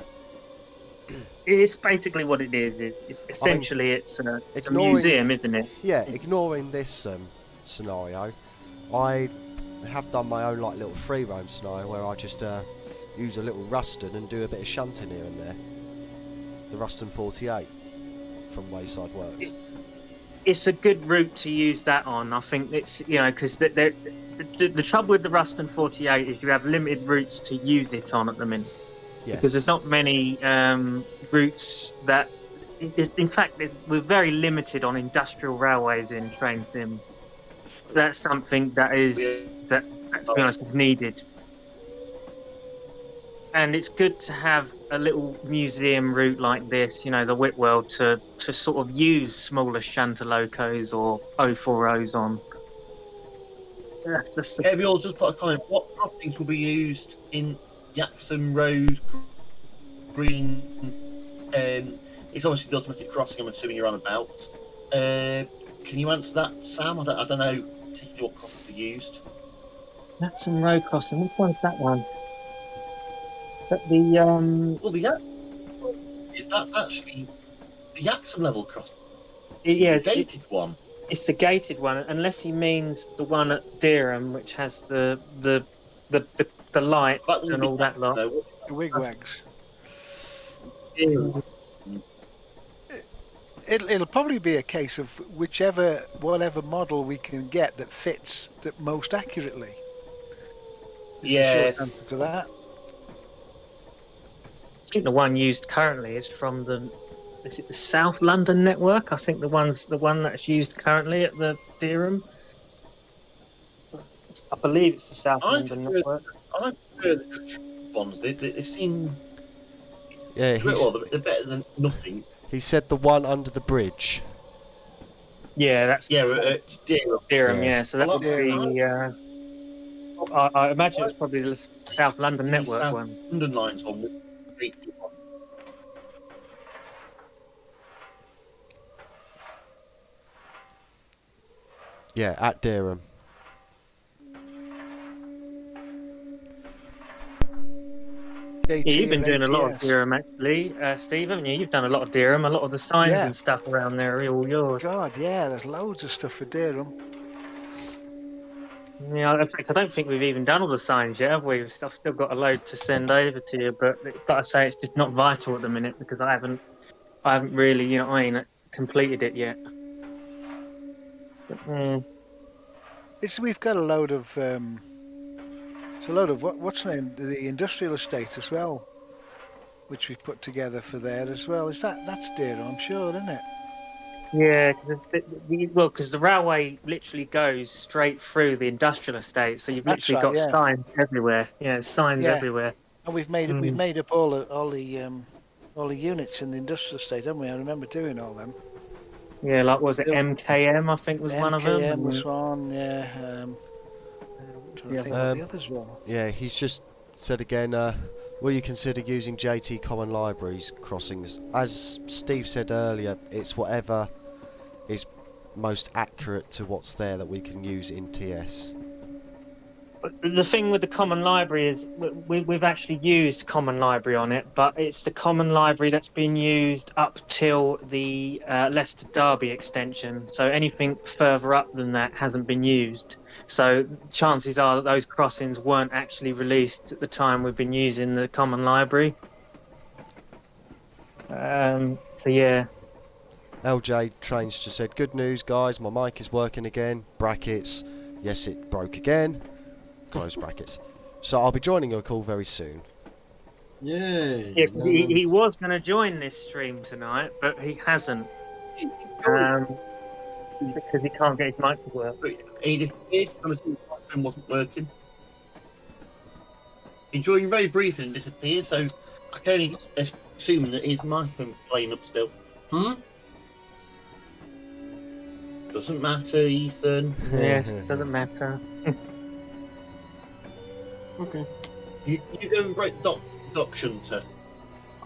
B: It's basically what it is. Essentially, it's a museum, isn't it?
A: Yeah, ignoring this scenario, I have done my own little free roam scenario where I just use a little Ruston and do a bit of shunting here and there. The Ruston 48 from Wayside Works.
B: It's a good route to use that on. I think it's because the trouble with the Ruston 48 is you have limited routes to use it on at the minute.
A: Yes.
B: Because there's not many routes that. In fact, we're very limited on industrial railways in train sim. That's something that to be honest, is needed. And it's good to have a little museum route like this, the Whitwell, to sort of use smaller shunter locos or 040s on. That's just
D: Have you all just put a comment? What crossings will be used in Yaxham Road Green? It's obviously the automatic crossing, I'm assuming you're on about. Can you answer that, Sam? I don't know particularly what crossings are used.
B: Yaxham Road crossing. Which one's that one? But
D: That's actually the Yaxham level crossing.
B: Yeah,
D: the gated one.
B: It's the gated one, unless he means the one at Dereham, which has the light and all that lot.
C: The wigwags.
D: Yeah.
C: It'll probably be a case of whatever model we can get that fits that most accurately. It's a short answer to that.
B: I think the one used currently is from the South London network? I think the one that's used currently at the Dereham. I believe it's the South London network.
D: I prefer the ones. They seem.
A: Yeah,
D: they're better than nothing.
A: He said the one under the bridge.
B: Yeah, that's
D: Dereham.
B: Dereham. Yeah, so that would be. I imagine it's probably the South London network
D: South
B: one.
D: London lines one.
A: Yeah, at Dereham.
B: Yeah, you've been doing a lot of Dereham, actually, Steve, haven't you? You've done a lot of Dereham. A lot of the signs and stuff around there are all yours.
C: God, yeah, there's loads of stuff for Dereham.
B: Yeah, in fact, I don't think we've even done all the signs yet, have we? I've still got a load to send over to you, but I've got to say it's just not vital at the minute because I haven't really, I ain't completed it yet. But,
C: We've got a load of what's the name, the industrial estate as well, which we've put together for there as well. That's Dereham, I'm sure, isn't it?
B: Yeah, because the railway literally goes straight through the industrial estate, so you've literally got signs everywhere. Yeah, signs everywhere.
C: And we've made up all the units in the industrial estate, haven't we? I remember doing all them.
B: Yeah, like was it
C: There-
B: MKM? I think was one of them.
C: MKM was one, yeah. Trying to
B: Yeah.
C: think what the others were.
A: Yeah, he's just said again, will you consider using JT Common Libraries crossings? As Steve said earlier, it's whatever is most accurate to what's there that we can use in TS.
B: The thing with the Common Library is we've actually used Common Library on it, but it's the Common Library that's been used up till the Leicester Derby extension. So anything further up than that hasn't been used. So chances are that those crossings weren't actually released at the time we've been using the Common Library. So yeah.
A: LJ Trains just said, good news guys, my mic is working again, brackets, yes it broke again, close brackets. So I'll be joining your call very soon.
E: Yay!
B: Yeah, he was going to join this stream tonight, but he hasn't. Because he can't get his mic to work.
D: He disappeared because his microphone wasn't working. He joined very briefly and disappeared, so I can only assume that his microphone was playing up still. Doesn't matter, Ethan.
B: Yes, doesn't matter.
E: Okay.
D: You go and break Doc Shunter.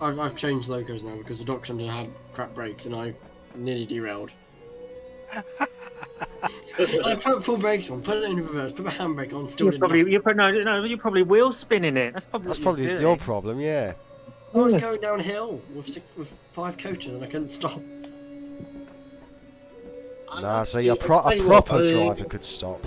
E: I've changed locos now because the Doc Shunter had crap brakes and I nearly derailed. I put full brakes on, put it in reverse, put my handbrake on, still
B: You're probably wheel spinning it. That's probably
A: your problem, yeah.
E: I was going downhill with 5 coaches and I couldn't stop.
A: Nah, see, a proper driver could stop.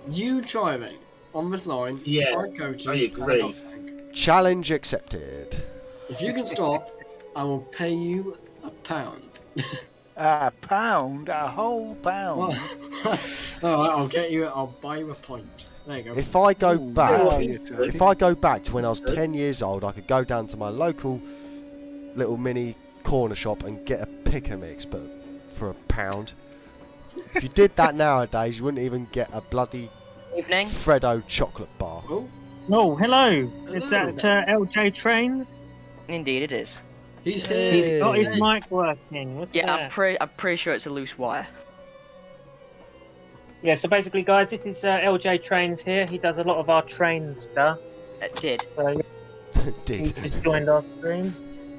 E: You driving on this line,
D: Yeah,
E: 5 coaches,
D: I agree.
E: and a tank.
A: Challenge accepted.
E: If you can stop, I will pay you £1.
C: A pound, a whole pound.
E: Alright, I'll buy you a pint. There you go.
A: If I go back,
C: you're talking.
A: if I go back to when I was 10 years old, I could go down to my local little mini corner shop and get a pick and mix, but for £1. If you did that nowadays, you wouldn't even get a bloody
F: Evening.
A: Freddo chocolate bar.
B: Oh, hello. Is that LJ Train?
F: Indeed, it is.
E: He's
A: Hey.
B: He's got his mic working. What's
F: Yeah,
B: that?
F: I'm pretty sure it's a loose wire.
B: Yeah, so basically, guys, this is LJ Trains here. He does a lot of our train stuff.
F: It did.
B: So he
A: Did.
B: just joined our stream.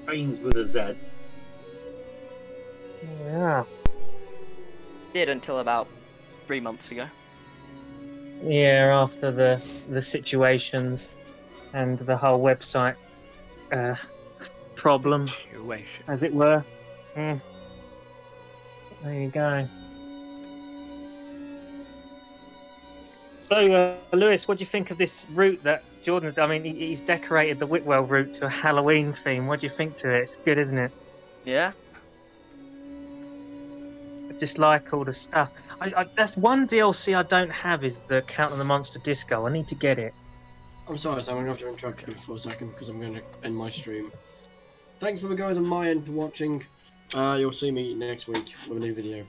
D: Trains with a Z.
B: Yeah.
F: Did until about 3 months ago.
B: Yeah, after the situations and the whole website problem, as it were. There you go. So, Lewis, what do you think of this route that Jordan's? I mean, he's decorated the Whitwell route to a Halloween theme. What do you think to it? It's good, isn't it?
F: Yeah.
B: I just like all the stuff. That's one DLC I don't have is the Count of the Monster Disco. I need to get it.
E: I'm sorry, Sam, I'm going to have to interrupt you for a second because I'm going to end my stream. Thanks for the guys on my end for watching. You'll see me next week with a new video.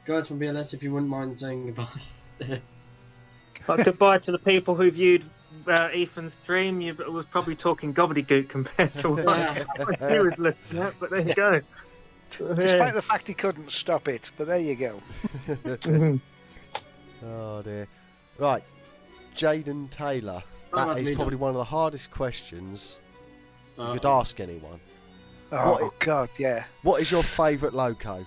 E: Guys from BLS, if you wouldn't mind saying goodbye.
B: But goodbye to the people who viewed Ethan's stream. You was probably talking gobbledygook compared to what he was looking at, but there you go.
C: Despite the fact he couldn't stop it, but there you go.
A: Oh dear. Right, Jaden Taylor. That is probably one of the hardest questions you could ask anyone.
C: Oh, God, yeah.
A: What is your favourite loco?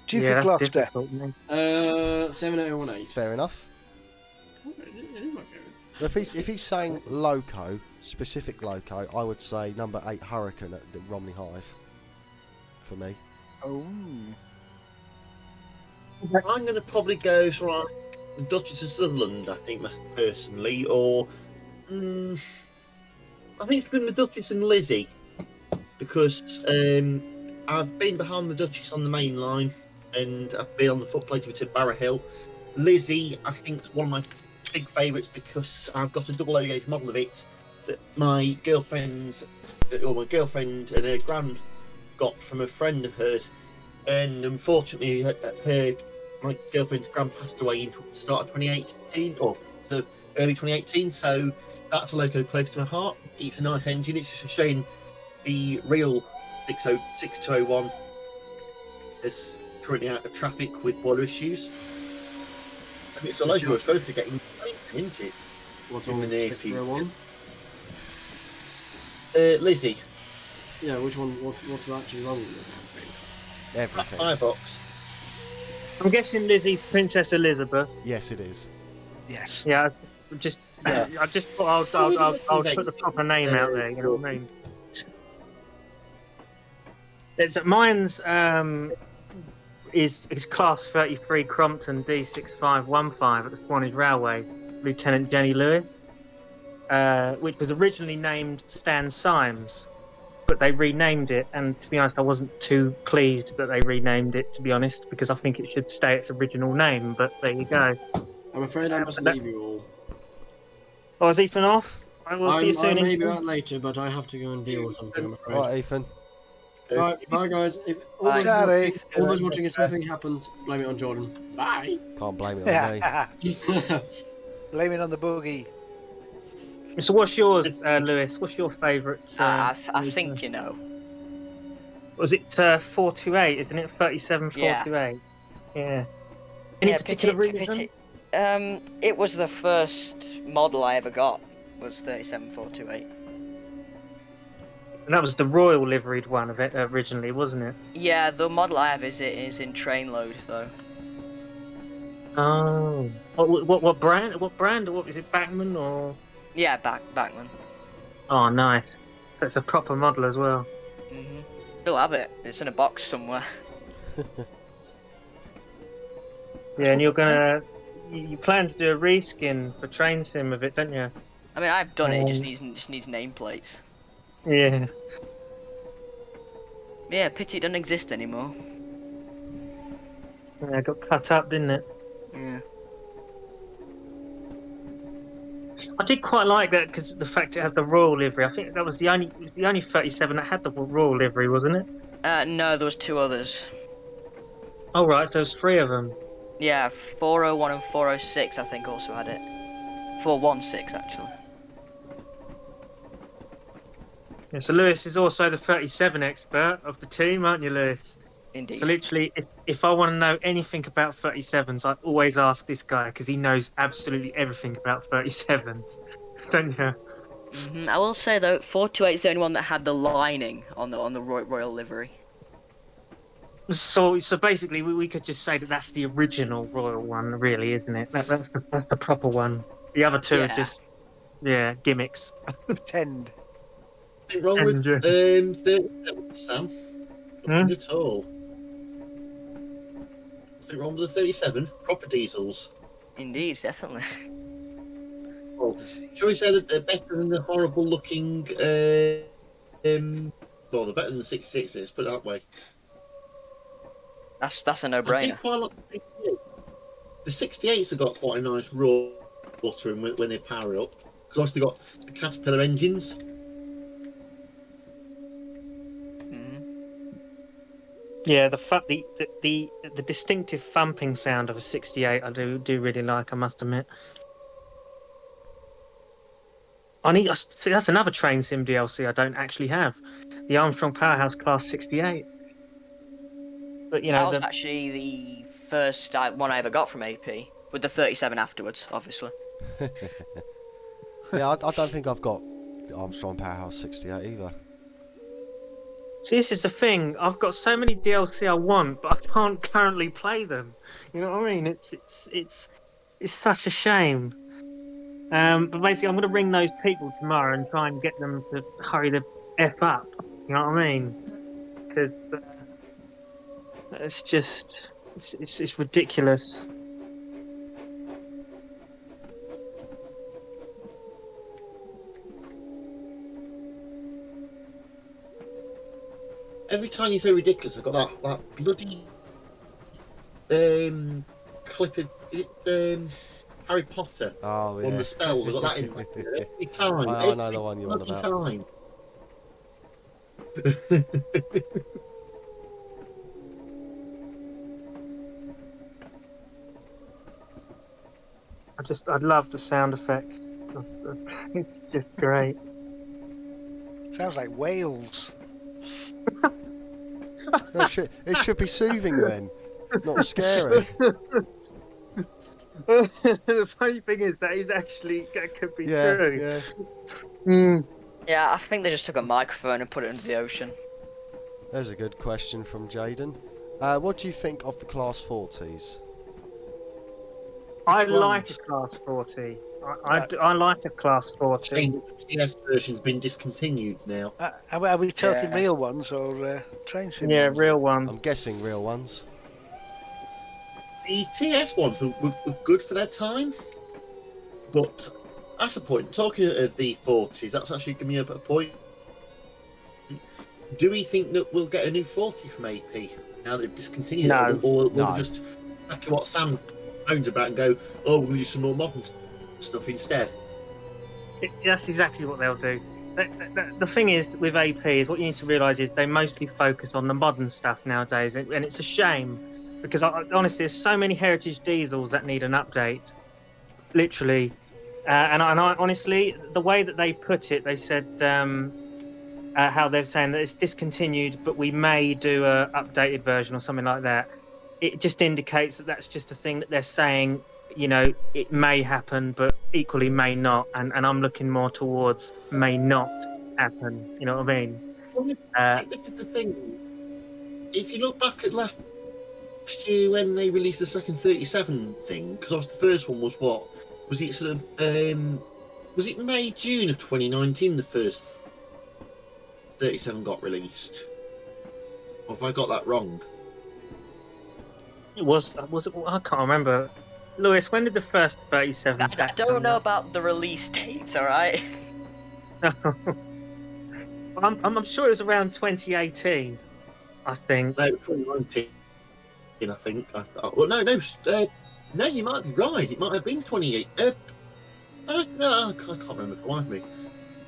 C: Duke
B: Yeah,
C: of
B: that's
C: Gloucester.
B: difficult, isn't
E: 78018.
A: Fair enough.
E: It is my favourite.
A: If he's saying loco, specific loco, I would say number 8 Hurricane at the Romney Hive. For me.
C: Oh.
D: I'm going to probably go for like the Duchess of Sutherland, I think, personally, or I think it's been the Duchess and Lizzie, because I've been behind the Duchess on the main line, and I've been on the footplate to Barrow Hill. Lizzie, I think, is one of my big favourites because I've got a double O-gauge model of it that my girlfriend and her grand got from a friend of hers, and unfortunately my girlfriend's grand passed away in the start of 2018 or the early 2018, so that's a loco close to my heart. It's a nice engine. It's just a shame the real 6201 is currently out of traffic with boiler issues. And it's a local supposed to get into it
E: What's
D: in
E: on
D: the
E: the
D: near
E: particular
D: future.
E: one?
D: Lizzie,
E: Yeah, which one? What's actually wrong with
A: Everything.
D: firebox.
B: I'm guessing Lizzie's Princess Elizabeth.
A: Yes, it is.
C: Yes.
B: Yeah, just
D: Yeah.
B: I just thought I'll put the proper name out there. You know what I mean? It's mine's is Class 33 Crompton D6515 at the Swanage Railway, Lieutenant Jenny Lewis, which was originally named Stan Symes, but they renamed it. And to be honest, I wasn't too pleased that they renamed it. To be honest, because I think it should stay its original name. But there you go.
E: I'm afraid I must leave you all.
B: Oh, is Ethan off? I will see you soon.
E: I may be
B: Ethan.
E: out later, but I have to go and deal with something, I'm afraid.
A: All right, Ethan.
E: Right, bye guys. If
F: Bye.
E: all those watching, if something happens, blame it on Jordan. Bye.
A: Can't blame it on me.
C: Blame it on the boogie.
B: So, what's yours, Lewis? What's your favourite?
F: I think you know.
B: Was it 428? Isn't it 37428? Yeah. Any particular reason?
F: It was the first model I ever got. Was 37428.
B: And that was the royal liveried one of it originally, wasn't it?
F: Yeah, the model I have is in train load though.
B: Oh. What brand? What brand? What is it? Bachmann or?
F: Yeah, Bachmann.
B: Oh, nice. So it's a proper model as well.
F: Still have it. It's in a box somewhere.
B: Yeah, and you're gonna. You plan to do a reskin for Train Sim of it, don't you?
F: I mean, I've done it. It just needs nameplates.
B: Yeah.
F: Yeah, pity it doesn't exist anymore.
B: Yeah, it got cut up, didn't it?
F: Yeah.
B: I did quite like that because the fact it had the royal livery. I think that was the only 37 that had the royal livery, wasn't it?
F: No, there was two others.
B: Oh right, so there's 3 of them.
F: Yeah, 401 and 406 I think also had it. 416 actually.
B: Yeah, so Lewis is also the 37 expert of the team, aren't you, Lewis?
F: Indeed.
B: So literally, if I want to know anything about 37s, I always ask this guy because he knows absolutely everything about 37s, don't you?
F: I will say though, 428 is the only one that had the lining on the royal livery.
B: So basically, we could just say that that's the original royal one, really, isn't it? That's the proper one. The other 2 are just gimmicks.
C: Pretend.
D: Nothing wrong with 37, Sam. Nothing at all. Nothing wrong with the 37. Proper diesels.
F: Indeed, definitely.
D: Well, shall we say that they're better than the horrible looking? Well, they're better than the 66s. Put it that way.
F: That's a
D: I
F: no-brainer.
D: think quite a lot. The 68s have got quite a nice raw water when they power up. Because obviously they've got the Caterpillar engines.
B: Yeah, the distinctive thumping sound of a 68, I do really like. I must admit. See, that's another Train Sim DLC I don't actually have, the Armstrong Powerhouse Class 68. But you know,
F: that was actually the first one I ever got from AP, with the 37 afterwards, obviously.
A: Yeah, I don't think I've got Armstrong Powerhouse 68 either.
B: See, this is the thing. I've got so many DLC I want, but I can't currently play them. You know what I mean? It's such a shame. But basically, I'm going to ring those people tomorrow and try and get them to hurry the F up. You know what I mean? Because it's just it's ridiculous.
D: Every time you say ridiculous, I've got that bloody clip of Harry Potter
A: Oh, yeah.
D: on the spells. I've got that in every time.
A: I know the one you're on
D: every
A: about.
D: time.
B: I love the sound effect. It's just great.
C: Sounds like Wales.
A: No, it should be soothing then, not scary.
B: The funny thing is that could be
A: Yeah,
B: true.
A: yeah.
F: Yeah, I think they just took a microphone and put it into the ocean.
A: There's a good question from Jaden. What do you think of the Class 40s?
B: I
C: Which ones?
B: like a Class 40. I like a Class 40.
D: Saying that the TS version's been discontinued now.
C: Are we talking
F: Yeah.
C: real ones or train sim
B: Yeah,
C: ones?
B: real one.
A: I'm guessing real ones.
D: The TS ones were good for their time, but that's a point. Talking of the 40s, that's actually giving me a point. Do we think that we'll get a new 40 from AP now that they've discontinued
B: No.
D: it? Or will
A: No.
D: we just after what Sam moans about and go, oh, we'll use some more modern stuff instead?
B: That's exactly what they'll do. The thing is with AP is what you need to realise is they mostly focus on the modern stuff nowadays, and it's a shame because honestly, there's so many heritage diesels that need an update, literally. And I honestly, the way that they put it, they said how they're saying that it's discontinued, but we may do a updated version or something like that. It just indicates that that's just a thing that they're saying. You know, it may happen, but equally may not. And I'm looking more towards may not happen. You know what I mean?
D: This is the thing. If you look back at last year when they released the second 37 thing, because the first one was what? Was it sort of was it May, June of 2019 the first 37 got released? Or have I got that wrong?
B: It was it? I can't remember. Lewis, when did the first 37?
F: I don't know about the release dates, alright?
B: I'm sure it was around 2018. I think.
D: No, 2019, I think. Well, no, you might be right. It might have been 28. No, I can't remember for the life of me.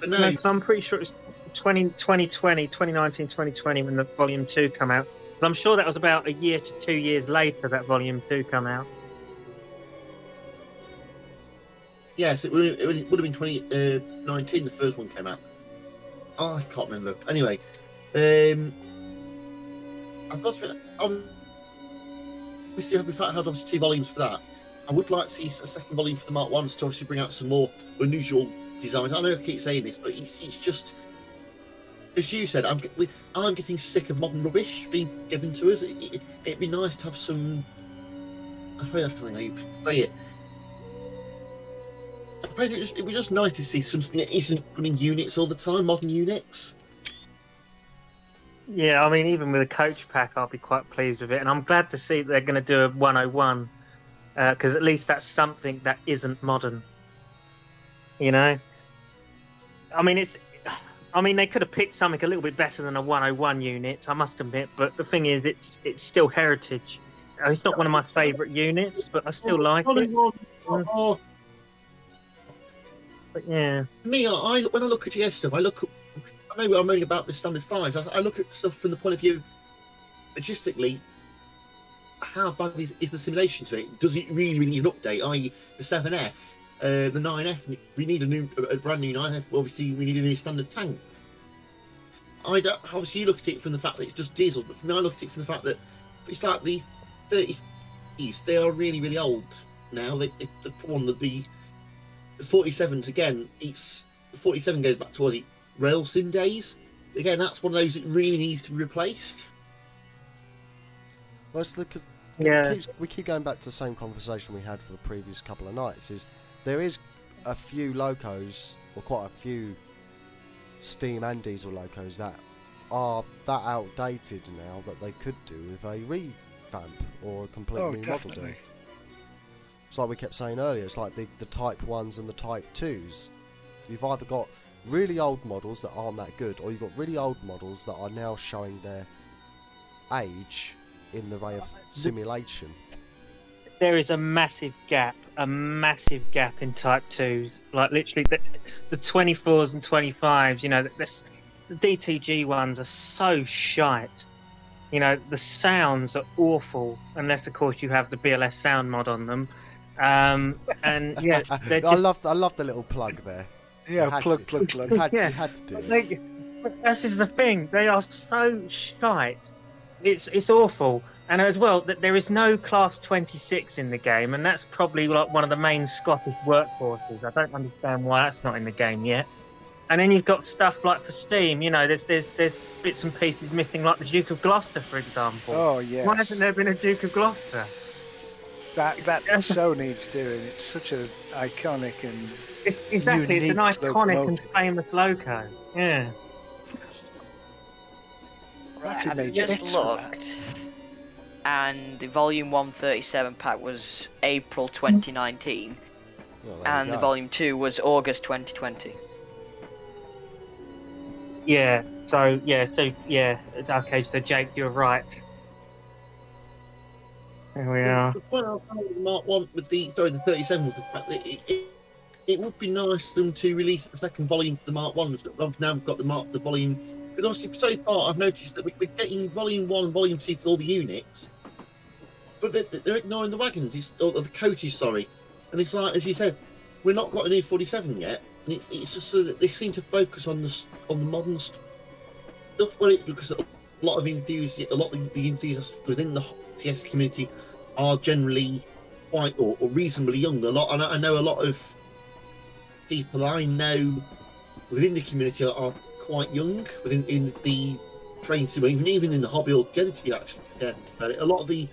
D: But no,
B: No, 'cause I'm pretty sure it was 2019, 2020 when the Volume 2 come out. But I'm sure that was about a year to 2 years later that Volume 2 come out.
D: yes, it would have been 2019. The first one came out. Oh, I can't remember. Anyway, I've got to. Obviously, we've had obviously 2 volumes for that. I would like to see a second volume for the Mark Ones to obviously bring out some more unusual designs. I know I keep saying this, but it's just, as you said, I'm getting sick of modern rubbish being given to us. It'd be nice to have some. I don't know how you say it. It'd be just nice to see something that isn't running units all the time, modern units.
B: Yeah, I mean, even with a coach pack, I'll be quite pleased with it. And I'm glad to see that they're going to do a 101, because at least that's something that isn't modern. You know? I mean, they could have picked something a little bit better than a 101 unit, I must admit. But the thing is, it's still heritage. It's not one of my favourite units, but I still like it.
D: Oh,
B: But yeah.
D: me, when I look at TS stuff, I know I'm only about the standard 5s. I look at stuff from the point of view, logistically, how bad is the simulation to it? Does it really need an update? I.e., the 7F, the 9F, we need a brand new 9F. Obviously, we need a new standard tank. Obviously, you look at it from the fact that it's just diesel, but for me, I look at it from the fact that it's like the 30s. They are really, really old now. The 47s again. The 47 goes back to rail sim days. Again, that's one of those that really needs to be replaced.
A: Well, because
B: Yeah.
A: we keep going back to the same conversation we had for the previous couple of nights. Is there is a few locos, or quite a few steam and diesel locos that are that outdated now that they could do with a revamp or a complete
C: Oh,
A: new model
C: definitely.
A: do. It's like we kept saying earlier, it's like the Type 1s and the Type 2s. You've either got really old models that aren't that good, or you've got really old models that are now showing their age in the ray of simulation.
B: There is a massive gap in Type 2. Like, literally, the 24s and 25s, you know, the DTG ones are so shite. You know, the sounds are awful, unless, of course, you have the BLS sound mod on them. And, yeah, they're just...
A: I love the little plug there.
C: Yeah,
A: You
C: plug.
A: You
B: Yeah.
A: had to do it.
B: This is the thing. They are so shite. It's awful. And as well, that there is no Class 26 in the game, and that's probably like one of the main Scottish workforces. I don't understand why that's not in the game yet. And then you've got stuff like for Steam, there's bits and pieces missing, like the Duke of Gloucester, for example.
C: Oh
B: Why hasn't
C: yes,
B: there been a Duke of Gloucester?
C: that so needs doing. It's such a iconic and
B: Exactly, it's an
C: unique
B: iconic and
C: locomotive.
B: famous loco. Yeah.
C: Actually
F: I've
C: made
F: just
C: bits for that.
F: looked, and the Volume 137 pack was April 2019,
A: Well, there
F: and
A: you
F: the
A: go.
F: Volume 2 was August 2020.
B: Yeah. Okay, so Jake, you're right. There we are.
D: The point I was saying with the Mark 1 with the 37 was the fact that it would be nice for them to release a second volume for the Mark 1. I've now got the volume. Because obviously, so far, I've noticed that we're getting Volume 1 and Volume 2 for all the units, but they're ignoring the wagons, or the coaches, sorry. And it's like, as you said, we've not got a new 47 yet, and it's just so that they seem to focus on the modern stuff. Because a lot of the enthusiasts within the TS community are generally quite or reasonably young. I know a lot of people I know within the community are quite young in the train sim, even in the hobby altogether. To be actually fair about it, a lot of the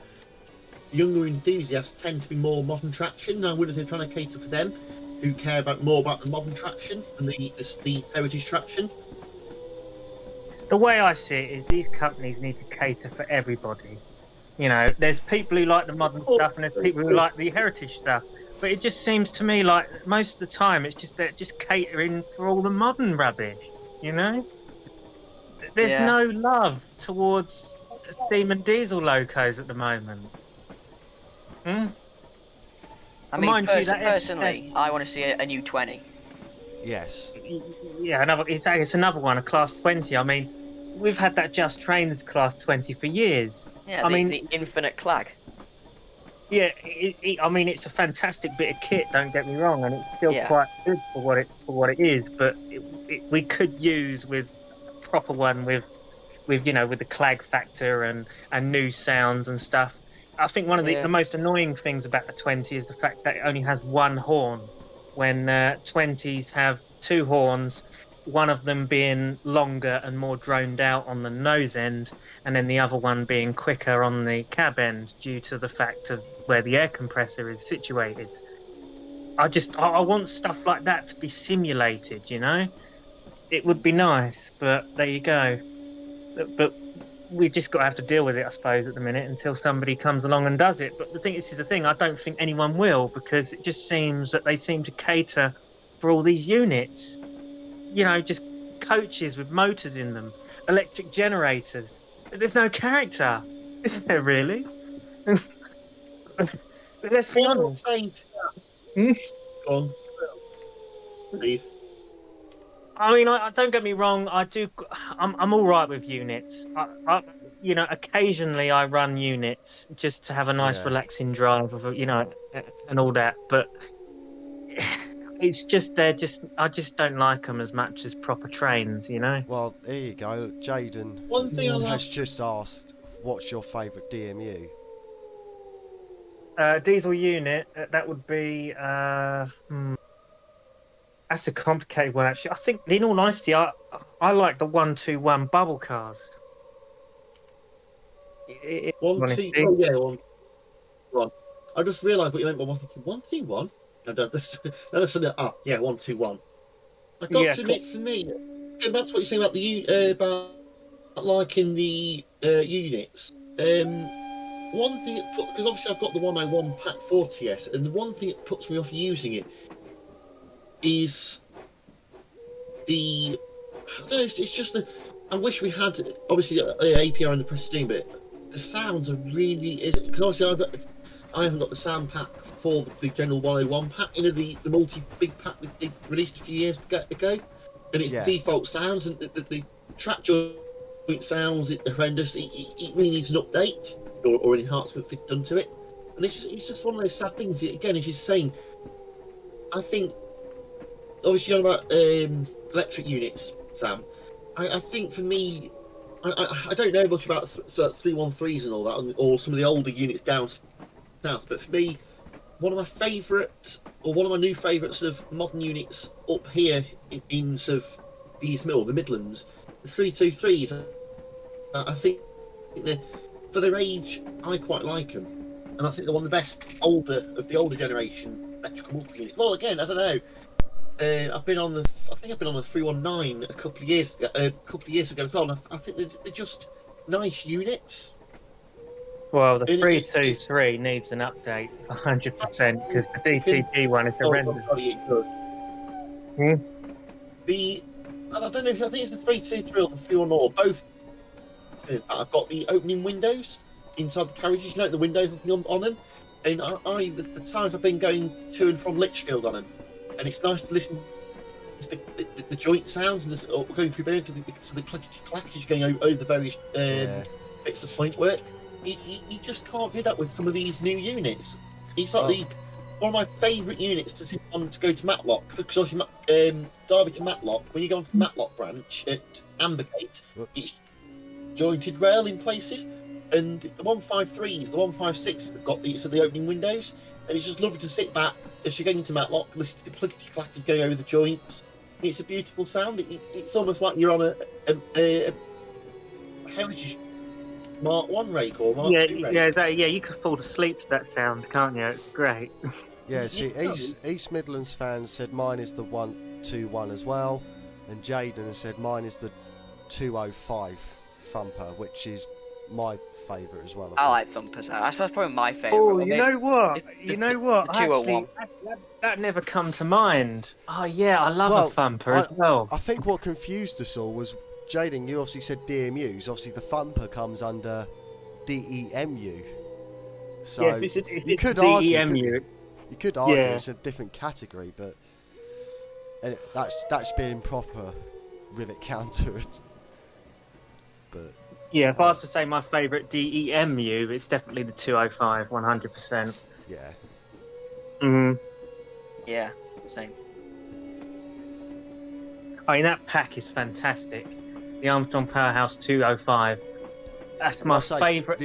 D: younger enthusiasts tend to be more modern traction. And I wonder if they're trying to cater for them who care more about the modern traction and the heritage traction.
B: The way I see it is these companies need to cater for everybody. There's people who like the modern stuff and there's people who like the heritage stuff. But it just seems to me like most of the time it's just they're just catering for all the modern rubbish. There's
F: Yeah.
B: no love towards steam and diesel locos at the moment. Hmm?
F: I mean,
B: Mind you, that is-
F: personally, I want to see a new 20.
A: Yes.
B: Yeah, it's another one, a Class 20. I mean, we've had that Just Trains Class 20 for years.
F: Yeah,
B: I mean-
F: the Infinite Clag.
B: Yeah, I mean, it's a fantastic bit of kit. Don't get me wrong, and it's still
F: Yeah.
B: quite good for what it is. But we could use with a proper one with the clag factor and new sounds and stuff. I think one of the most annoying things about the 20 is the fact that it only has one horn, when 20s have two horns, one of them being longer and more droned out on the nose end, and then the other one being quicker on the cab end due to the fact of where the air compressor is situated. I want stuff like that to be simulated, It would be nice, but there you go. But we've just got to have to deal with it, I suppose, at the minute until somebody comes along and does it. But this is the thing, I don't think anyone will, because it just seems that they seem to cater for all these units. Just coaches with motors in them, electric generators. There's no character, is there really? Let's be honest. Hmm?
D: Go on, Steve.
B: I mean, I don't get me wrong. I'm all right with units. Occasionally I run units just to have a nice,
A: Yeah.
B: relaxing drive of, and all that. But it's just I just don't like them as much as proper trains.
A: Well, there you go. Jaden
D: One thing I like.
A: has just asked, what's your favourite DMU?
B: Diesel unit. That would be. That's a complicated one, actually. I think, in all honesty, I like the 121 bubble cars.
D: One. I just realised what you meant by 121. No, that's yeah, 121. I got to admit, for me, going back to what you're saying about about liking the units. One thing because obviously I've got the 101 pack 4TS, and the one thing that puts me off using it is I don't know, it's just I wish we had obviously the API and the Prestige, but the sounds are really because obviously I haven't got the sound pack for the general 101 pack, the multi big pack that they released a few years ago, and it's default sounds, and the track joint sounds horrendous. It really needs an update or an enhancement done to it, and it's just one of those sad things. Again, as you're saying, I think obviously you're on about electric units, Sam. I think for me, I don't know much about 313s and all that, or some of the older units down south, but for me, one of my favourite, or one of my new favourite sort of modern units up here in sort of the East Middle, the Midlands, the 323s. I think for their age, I quite like them, and I think they're one of the best of the older generation electrical multi units. Well, again, I don't know. I think I've been on the 319 a couple of years ago as well. And I think they're just nice units.
B: Well, the
D: And
B: 323 needs an update 100% because the DTG one is horrendous.
D: I don't know if I think it's the 323 or the 310 or both. I've got the opening windows inside the carriages. You know, the windows on them. And the times I've been going to and from Lichfield on them, and it's nice to listen to the joint sounds and going through there to the clickety clack as you're going over the various bits of point work. You just can't do that with some of these new units. It's like one of my favourite units to sit on to go to Matlock, because obviously Derby to Matlock, when you go onto the Matlock branch at Ambergate, it's jointed rail in places, and the 153s, the 156 have got the opening windows, and it's just lovely to sit back as you're getting to Matlock, listen to the clickety clackers going over the joints. It's a beautiful sound. It's almost like you're on a Heritage Mark 1 rake or Mark 2 rake.
B: Yeah, you could fall asleep to that sound, can't you? It's great.
A: Yeah, see, East Midlands fans said mine is the 121 as well, and Jaden has said mine is the 205 Thumper, which is my favourite as well.
F: I like Thumpers. That's probably my favourite.
B: Oh, you know what?
F: The 201.
B: Actually, that never come to mind. Oh yeah, I love a Thumper as well.
A: I think what confused us all was, Jaden, you obviously said DMUs. Obviously, the Thumper comes under DEMU. So
B: yeah,
A: you could
B: DEMU.
A: You could argue it's a different category, but that's being proper rivet countered. But
B: yeah, if I was to say my favourite DEMU, it's definitely the 205, 100%.
A: Yeah.
F: Yeah, same.
B: I mean, that pack is fantastic. The Armstrong Powerhouse 205. That's my favourite.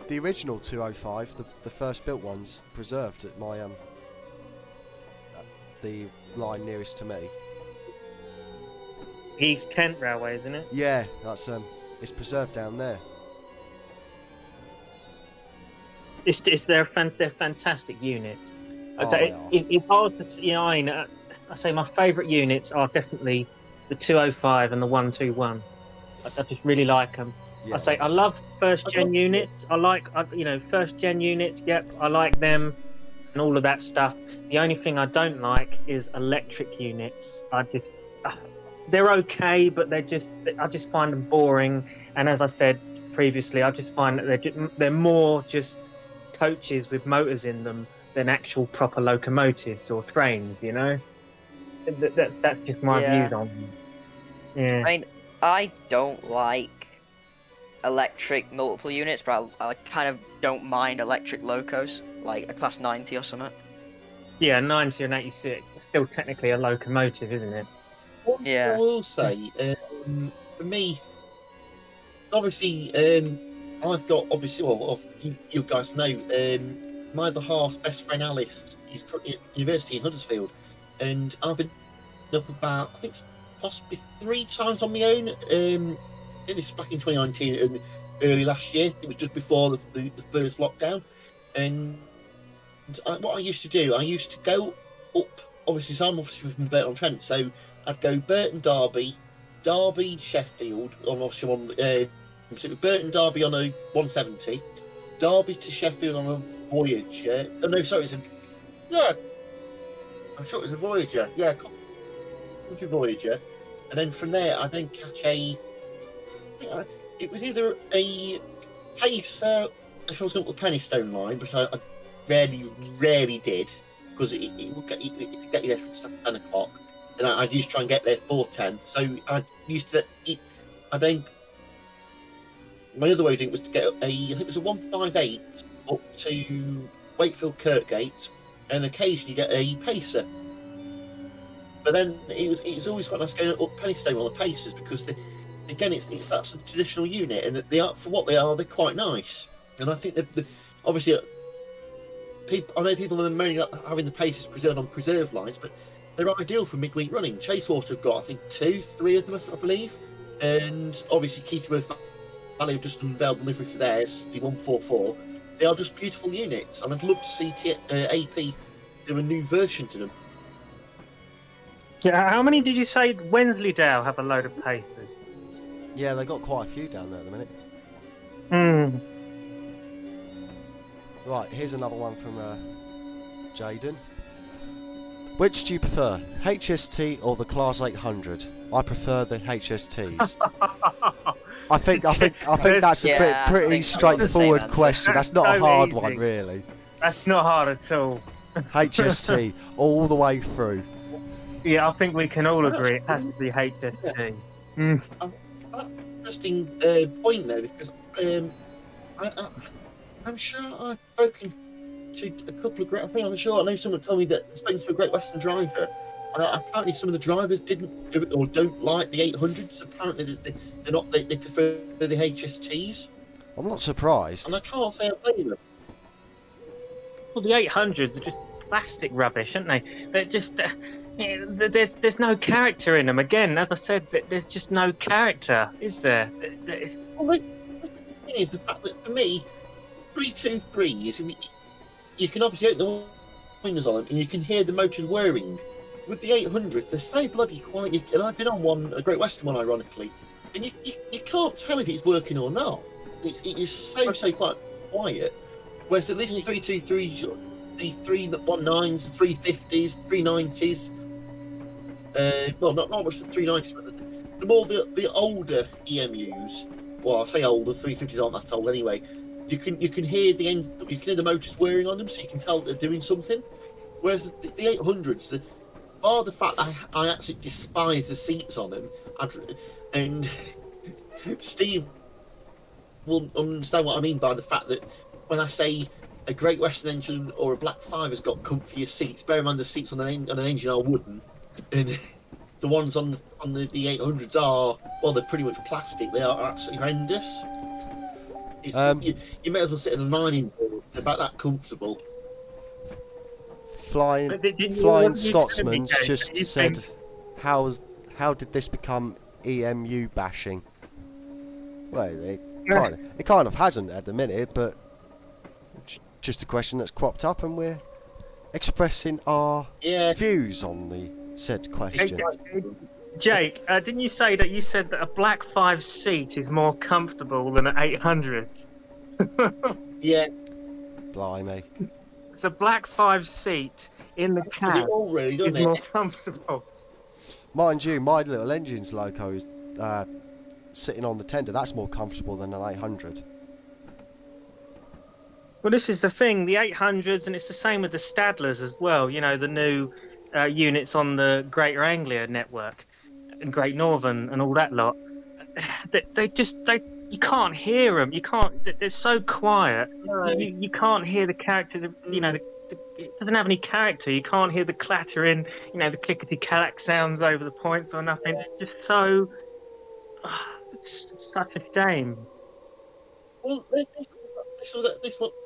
A: The original 205, the first built one's preserved at my the line nearest to me.
B: East Kent Railway, isn't it?
A: Yeah, that's it's preserved down there.
B: They're fantastic units. It's hard to I say my favourite units are definitely the 205 and the 121. I just really like them. Yeah. I say I love first gen units. I like first gen units. Yep, I like them and all of that stuff. The only thing I don't like is electric units. They're okay, but I just find them boring. And as I said previously, I just find that they're more just coaches with motors in them than actual proper locomotives or trains. You know, that's just my views on them. Yeah.
F: I mean, I don't like electric multiple units, but I kind of don't mind electric locos, like a Class 90 or something.
B: Yeah, 90 and 86. It's still technically a locomotive, isn't it?
D: I will say, for me, obviously, I've got, you guys know, my other half's best friend Alice is currently at university in Huddersfield, and I've been up about, I think, possibly 3 times on my own. This is back in 2019 and early last year. It was just before the first lockdown. And what I used to do, I used to go up, obviously, so I'm obviously from Burton-on-Trent, so I'd go Burton, Derby, Sheffield, obviously on Burton, Derby on a 170, Derby to Sheffield on a Voyager. Oh, no, sorry, I'm sure it was a Voyager. Yeah, country Voyager. And then from there, I then catch it was either a Pacer, if I was going to the Pennystone line, but I rarely did, because it would get you there from 10 o'clock, and I'd used to try and get there 4:10. So I used to. My other way of doing it was to get I think it was a 158 up to Wakefield Kirkgate, and occasionally get a Pacer. But then it was always quite nice going up Pennystone on the Pacers, because again, it's that sort of traditional unit, and they are, for what they are, they're quite nice. And I think that obviously, I know people are moaning about having the paces preserved on preserved lines, but they're ideal for midweek running. Chasewater have got, I think, 3 of them, I believe, and obviously Keithworth Valley have just unveiled the livery for theirs, the 144. They are just beautiful units, and I'd love to see AP do a new version to them.
G: Yeah, how many did you say Wensleydale have a load of pacers?
A: Yeah, they got quite a few down there at the minute.
G: Hmm.
A: Right, here's another one from Jaden. Which do you prefer, HST or the Class 800? I prefer the HSTs. I think that's a pretty straightforward question. That's not a hard one, really.
G: That's not hard at all.
A: HST all the way through.
G: Yeah, I think we can all agree it has to be HST.
D: That's an interesting point there, because I'm sure I've spoken to a couple of I know someone told me that spoken to a Great Western driver, and apparently some of the drivers didn't do it or don't like the 800s. Apparently they prefer the HSTs.
A: I'm not surprised.
D: And I can't say I blame them.
G: Well, the 800s are just plastic rubbish, aren't they? They're just there's no character in them. Again, as I said, there's just no character, is there?
D: Well, the thing is the fact that for me, 323s, you can obviously open the windows on them and you can hear the motors whirring. With the 800s, they're so bloody quiet. And I've been on one, a Great Western one, ironically, and you can't tell if it's working or not. It is so quite quiet. Whereas at least the 323s, the 319s, the 350s, 390s, well, not much for 390s, but the more the older EMUs, well, I say older, 350s aren't that old anyway. You can hear the motors whirring on them, so you can tell they're doing something. Whereas the 800s, the fact I actually despise the seats on them, and Steve will understand what I mean by the fact that when I say a Great Western engine or a Black 5 has got comfier seats, bear in mind the seats on an engine are wooden, and the ones on the 800s are, well, they're pretty much plastic. They are absolutely horrendous. You may as well sit in a mining board. They're about that comfortable.
A: Flying Scotsman's just said, how did this become EMU bashing? Well, it kind of hasn't at the minute, but just a question that's cropped up, and we're expressing our views on the said question.
G: Jake, didn't you say that a Black 5 seat is more comfortable than an 800?
D: Yeah.
A: Blimey.
G: It's a Black 5 seat in the cab is more comfortable.
A: Mind you, my little engine's loco is sitting on the tender. That's more comfortable than an 800.
G: Well, this is the thing, the 800s, and it's the same with the Stadlers as well. You know, the new units on the Greater Anglia network and Great Northern and all that lot. You can't hear them. You can't. They're so quiet. No. You can't hear the character. You know, it doesn't have any character. You can't hear the clattering. You know, the clickety clack sounds over the points or nothing. It's just so. It's such a shame.
D: Well,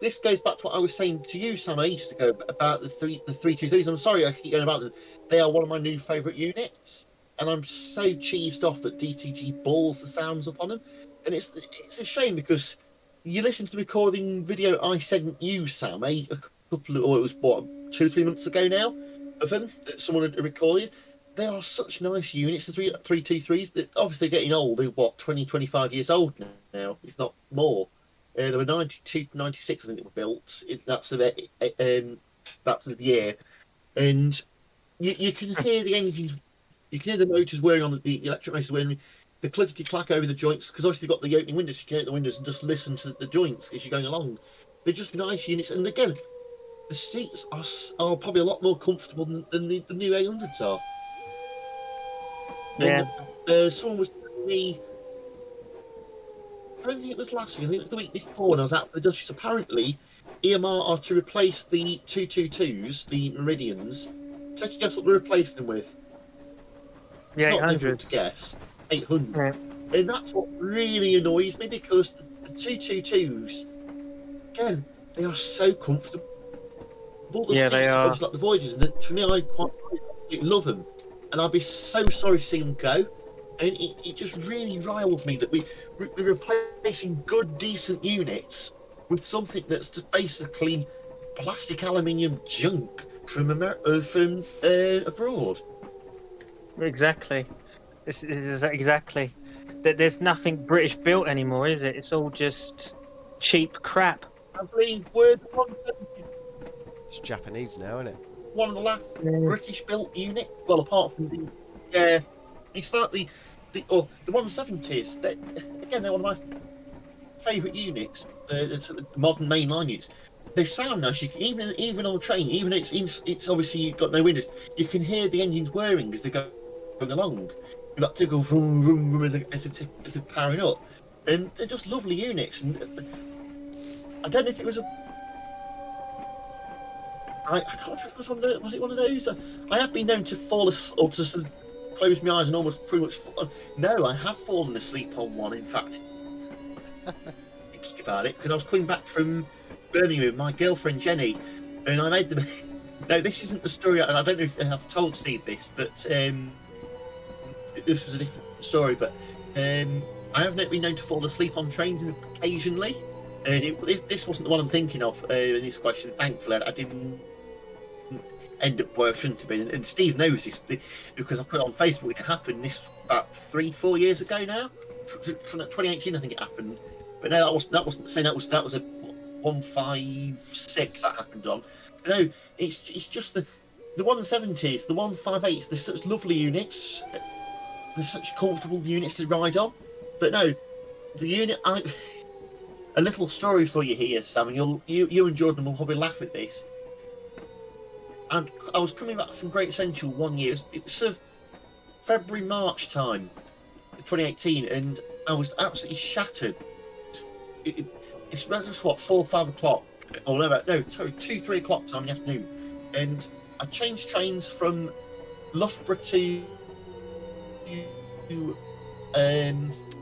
D: this goes back to what I was saying to you, Sam, ages ago about the 323s. I'm sorry I keep going about them. They are one of my new favourite units, and I'm so cheesed off that DTG balls the sounds up on them. And it's a shame, because you listen to the recording video I sent you, Sam, it was 2 or 3 months ago now, of them that someone had recorded. They are such nice units, the 323s. They're obviously getting old. They're 20, 25 years old now, if not more. They were 92 to 96, I think they were built. That sort of year. And you can hear the engines, you can hear the motors whirring on the electric motors whirring, the clickety clack over the joints, because obviously they've got the opening windows. You can open the windows and just listen to the joints as you're going along. They're just nice units. And again, the seats are probably a lot more comfortable than the new 800s are.
G: Yeah.
D: And, someone was telling me, I don't think it was last week, I think it was the week before when I was out for the Duchess. Apparently, EMR are to replace the 222s, the Meridians. Take a guess what they replace them with.
G: Yeah,
D: It's not
G: 800.
D: difficult to guess. 800.
G: Yeah.
D: And that's what really annoys me, because the 222s, again, they are so comfortable. The
G: Yeah, they
D: seats,
G: are.
D: obviously, like the Voyagers, and for me, I quite love them. And I'd be so sorry to see them go. And it just really riles me that we're replacing good, decent units with something that's just basically plastic aluminium junk from abroad.
G: Exactly. This is exactly. There's nothing British built anymore, is it? It's all just cheap crap.
D: I believe we're the
A: It's Japanese now, isn't it?
D: one of the last
G: Yeah.
D: British built units. Well, apart from it's like the 170s. Again, they're one of my favourite units. It's the modern mainline units. They sound nice. You can, even on a train, even it's obviously you've got no windows. You can hear the engines whirring as they go along. That tickle vroom, vroom, vroom, as they're powering up, and they're just lovely units. And I don't know if it was I can't remember if it was one of those. Was it one of those? I have been known to fall asleep, or to sort of close my eyes and almost pretty much fall. No, I have fallen asleep on one, in fact. Think about it, because I was coming back from Birmingham with my girlfriend Jenny, and I made the. No, this isn't the story, and I don't know if I've told Steve this, but this was a different story. But I have been known to fall asleep on trains occasionally, and this wasn't the one I'm thinking of in this question. Thankfully, I didn't end up where I shouldn't have been, and Steve knows this because I put it on Facebook when it happened. This was about 3-4 years ago now, from 2018, I think it happened. But no, that wasn't saying that was a 156 that happened on. But no, it's just the 170s, the 158s. They're such lovely units. They're such comfortable units to ride on. But no, the unit. A little story for you here, Sam, and you and Jordan will probably laugh at this. And I was coming back from Great Central one year. It was sort of February, March time, 2018, and I was absolutely shattered. It's what 4 or 5 o'clock, or no, sorry, 2-3 o'clock time in the afternoon, and I changed trains from Loughborough to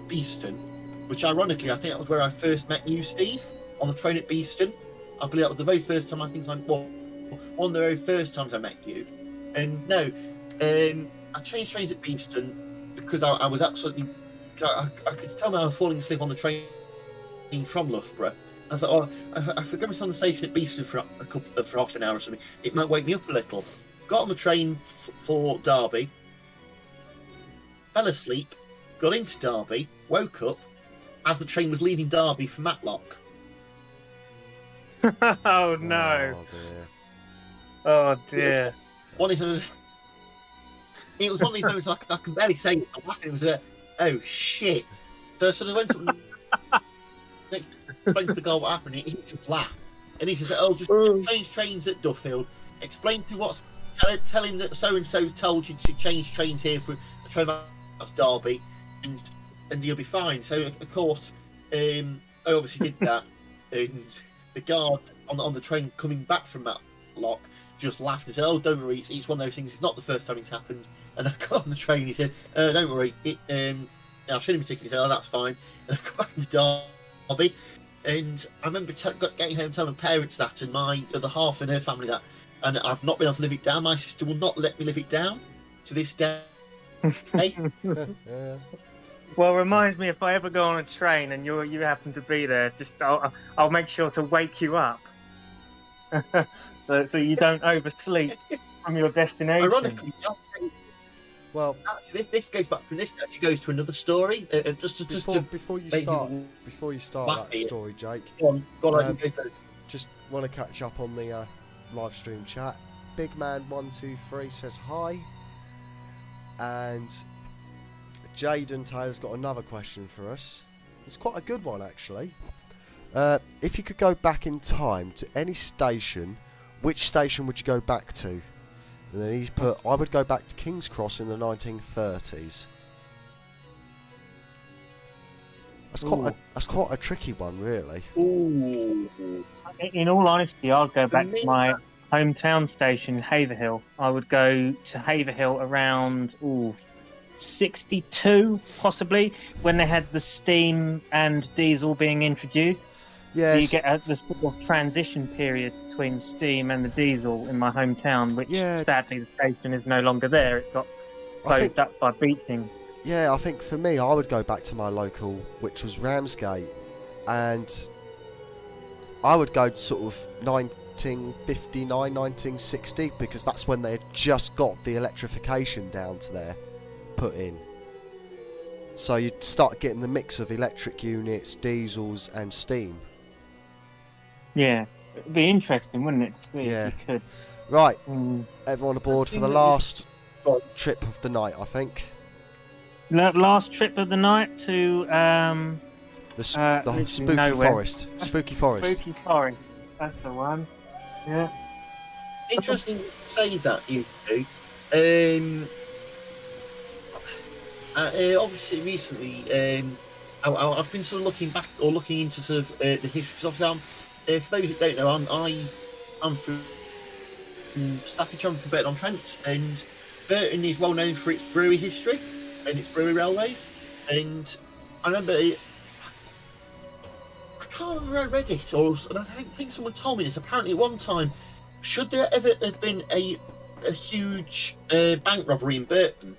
D: Beeston, which ironically I think that was where I first met you, Steve, on the train at Beeston. I believe that was the very first time one of the very first times I met you. And no, I changed trains at Beeston because I was absolutely. I could tell me I was falling asleep on the train from Loughborough. I thought, if I go on the station at Beeston for half an hour or something, it might wake me up a little. Got on the train for Derby, fell asleep, got into Derby, woke up as the train was leaving Derby for Matlock.
G: Oh no!
A: Oh dear.
G: Oh dear!
D: It was one of these moments I can barely say it. I'm laughing. It was oh shit! So I sort of went to explain to the guy what happened. He just laughed, and he said, "Oh, just change trains at Duffield. Explain to tell him that so and so told you to change trains here for a train that's Derby, and you'll be fine." So of course, I obviously did that, and the guard on the train coming back from Matlock just laughed and said, "Oh, don't worry, it's one of those things. It's not the first time it's happened." And I got on the train. He said, "Don't worry, I'll show him a ticket." He said, "Oh, that's fine." And I got back to Derby, and I remember getting home telling my parents that, and my other half and her family that, and I've not been able to live it down. My sister will not let me live it down to this day.
G: Well, reminds me, if I ever go on a train and you happen to be there, just I'll make sure to wake you up, so you don't oversleep from your destination.
D: Ironically,
A: Well,
D: actually, this goes back from this. Actually, goes to another story.
A: Before you start that story, Jake,
D: go on,
A: just want to catch up on the live stream chat. Big Man 123 says hi, and Jaden Taylor's got another question for us. It's quite a good one, actually. If you could go back in time to any station, which station would you go back to? And then he's put, I would go back to King's Cross in the 1930s. That's quite a tricky one, really.
D: Ooh.
G: In all honesty, I'd go back to my hometown station, Haverhill. I would go to Haverhill around 62, possibly, when they had the steam and diesel being introduced. So you
A: Yes.
G: get the sort of transition period between steam and the diesel in my hometown, which
A: Yeah.
G: sadly the station is no longer there. It got
A: I think.
G: closed up by beaching.
A: Yeah, I think for me, I would go back to my local, which was Ramsgate, and I would go sort of 1959, 1960, because that's when they had just got the electrification down to there, put in. So you'd start getting the mix of electric units, diesels, and steam.
G: Yeah, it'd be interesting, wouldn't it?
A: Yeah.
G: If you could.
A: Right,
G: Mm.
A: everyone aboard for the
B: Assuming
A: last trip of the night, I think.
G: Last trip of the night to
A: The
G: literally
A: spooky
G: nowhere.
A: forest. Spooky forest.
G: Spooky Forest. That's the one. Yeah.
D: Interesting to say that, you two. Obviously, recently, I've been sort of looking back or looking into sort of the history. Because obviously, for those that don't know, I'm from Staffordshire, I'm from Burton-on-Trent, and Burton is well known for its brewery history and its brewery railways. And I remember, I can't remember where I read it, and I think someone told me this. Apparently, at one time, should there ever have been a huge bank robbery in Burton,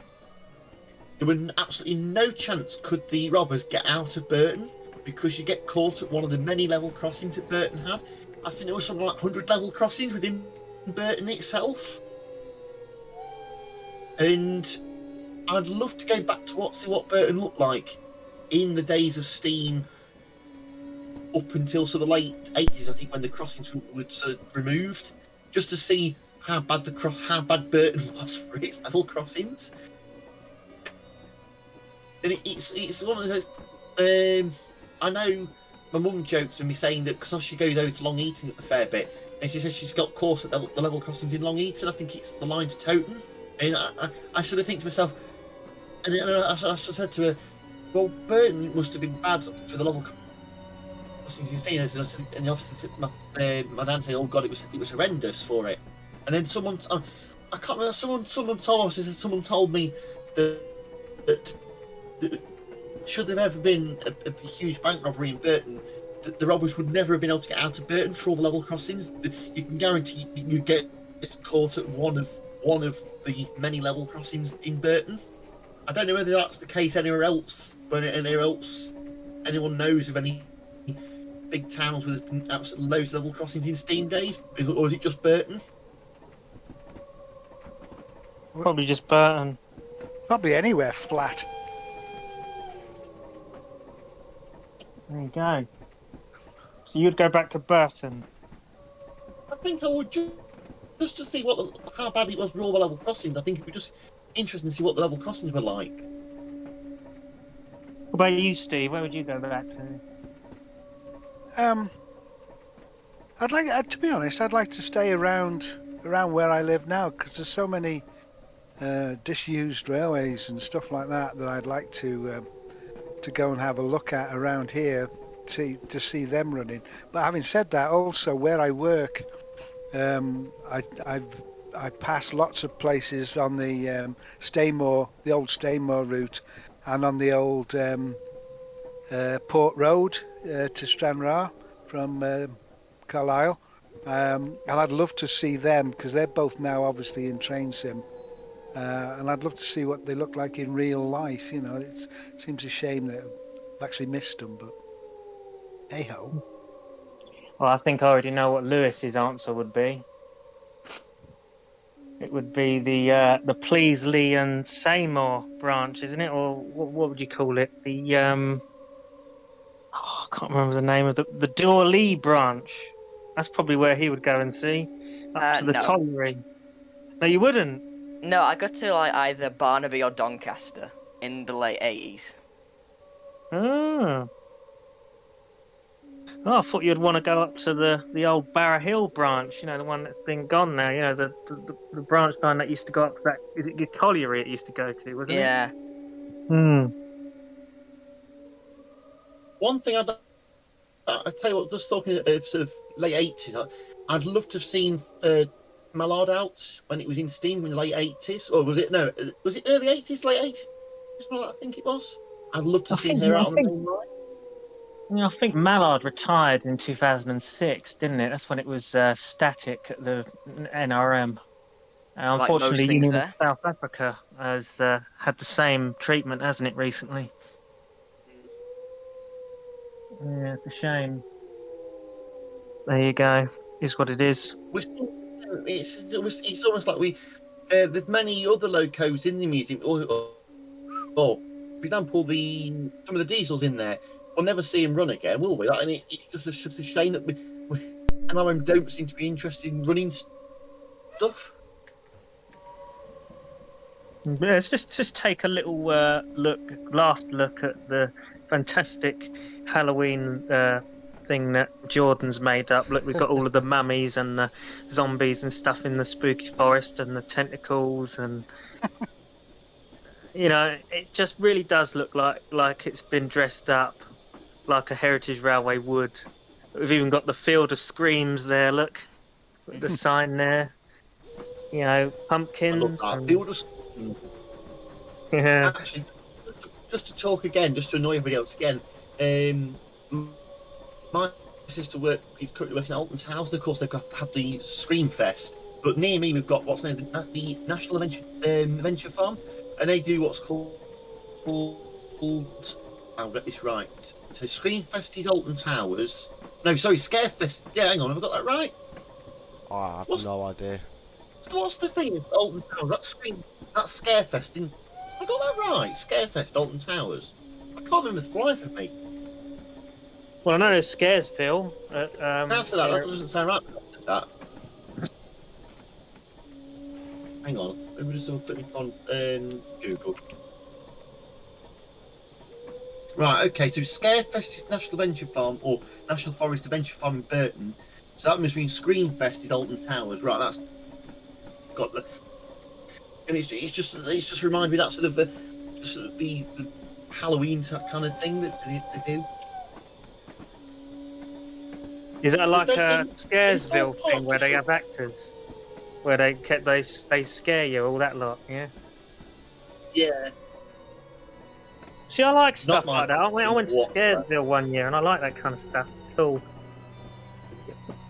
D: there was absolutely no chance could the robbers get out of Burton, because you get caught at one of the many level crossings that Burton had. I think there was something like 100 level crossings within Burton itself. And I'd love to go back to see what Burton looked like in the days of steam, up until sort of the late 80s, I think, when the crossings were sort of removed, just to see how bad Burton was for its level crossings. And it's one of those. I know my mum jokes with me saying that because she goes over to Long Eaton at the fair bit, and she says she's got caught at the level crossings in Long Eaton. I think it's the line to Toton, and I sort of think to myself, and I said to her, well, Burton must have been bad for the level crossings in Steam, and obviously my dad said, oh God, it was horrendous for it. And then someone, I can't remember, someone told me that should there ever been a huge bank robbery in Burton, the robbers would never have been able to get out of Burton for all the level crossings. You can guarantee you get caught at one of the many level crossings in Burton. I don't know whether that's the case anywhere else, but anywhere else anyone knows of any big towns with absolutely loads of level crossings in steam days, or is it just Burton?
G: Probably just Burton.
C: Probably anywhere flat.
G: There you go. So you'd go back to Burton.
D: I think I would just to see how bad it was with all the level crossings. I think it would just interesting to see what the level crossings were like.
G: What about you, Steve? Where would you go back to?
C: I'd like, to be honest, I'd like to stay around where I live now, because there's so many disused railways and stuff like that I'd like to go and have a look at around here to see them running. But having said that, also where I work, I pass lots of places on the the old Staymore route, and on the old Port Road to Stranraer from Carlisle, and I'd love to see them, because they're both now obviously in train sim. And I'd love to see what they look like in real life. You know, it seems a shame that I've actually missed them, but hey ho.
G: Well, I think I already know what Lewis's answer would be. It would be the Pleasley and Seymour branch, isn't it? Or what would you call it? The I can't remember the name of the Dorley branch. That's probably where he would go and see. Up to the
F: No.
G: colliery. No, you wouldn't.
F: No, I got to like either Barnaby or Doncaster in the late 80s.
G: Oh. I thought you'd want to go up to the old Barra Hill branch, you know, the one that's been gone now, you know, the branch line that used to go up to that, is it your colliery it used to go to, wasn't it?
F: Yeah.
D: One thing I tell you what, just talking of sort of late 80s, I'd love to have seen Mallard out when it was in steam in the late 80s, or was it early 80s, late 80s? I think it was. I'd love to
G: I
D: see
G: think-
D: her
G: I
D: out on
G: think-
D: the main line.
G: Yeah, I think Mallard retired in 2006, didn't it? That's when it was static at the NRM.
F: most
G: Unfortunately,
F: things
G: Union of
F: there.
G: South Africa has had the same treatment, hasn't it, recently? Yeah, it's a shame. There you go. Is what it is.
D: We're still, it's almost like we. There's many other locos in the museum. Or, for example, some of the diesels in there. We'll never see him run again, will we? And it's just a shame that we NRM don't seem to be interested in running stuff.
G: Yeah, let's just take a little last look at the fantastic Halloween thing that Jordan's made up. Look, we've got all of the mummies and the zombies and stuff in the spooky forest and the tentacles, and it just really does look like it's been dressed up like a Heritage Railway would. We've even got the Field of Screams there. Look, with the sign there. Pumpkins. Yeah.
D: Actually, just to talk again, just to annoy everybody else again. My sister is currently working at Alton's House, and of course they've had the Scream Fest. But near me, we've got what's known as the National Adventure Farm, and they do what's called. I'll get this right. So Scream Fest is Alton Towers. No, sorry, Scare Fest. Yeah, hang on, have I got that right?
A: I have no idea.
D: So what's the thing with Alton Towers? That's Scarefest in. I got that right. Scarefest, Alton Towers. I can't remember the life of me.
G: Well, I know there's Scaresville.
D: After that doesn't sound right. After that. Hang on. Let me just put it on Google. Right, okay, so Scarefest is National Adventure Farm or National Forest Adventure Farm in Burton. So that must mean Screamfest is Alton Towers. Right, that's got the. And it's just reminded me that sort of the Halloween kind of thing that they do.
G: Is that like a
D: There's
G: Scaresville
D: no
G: thing where they have actors, where they scare you, all that lot? Yeah.
D: Yeah.
G: See, I like stuff
D: my
G: like that. I went to
D: whatsoever.
G: Scaresville one year, and I like that kind of stuff. It's cool.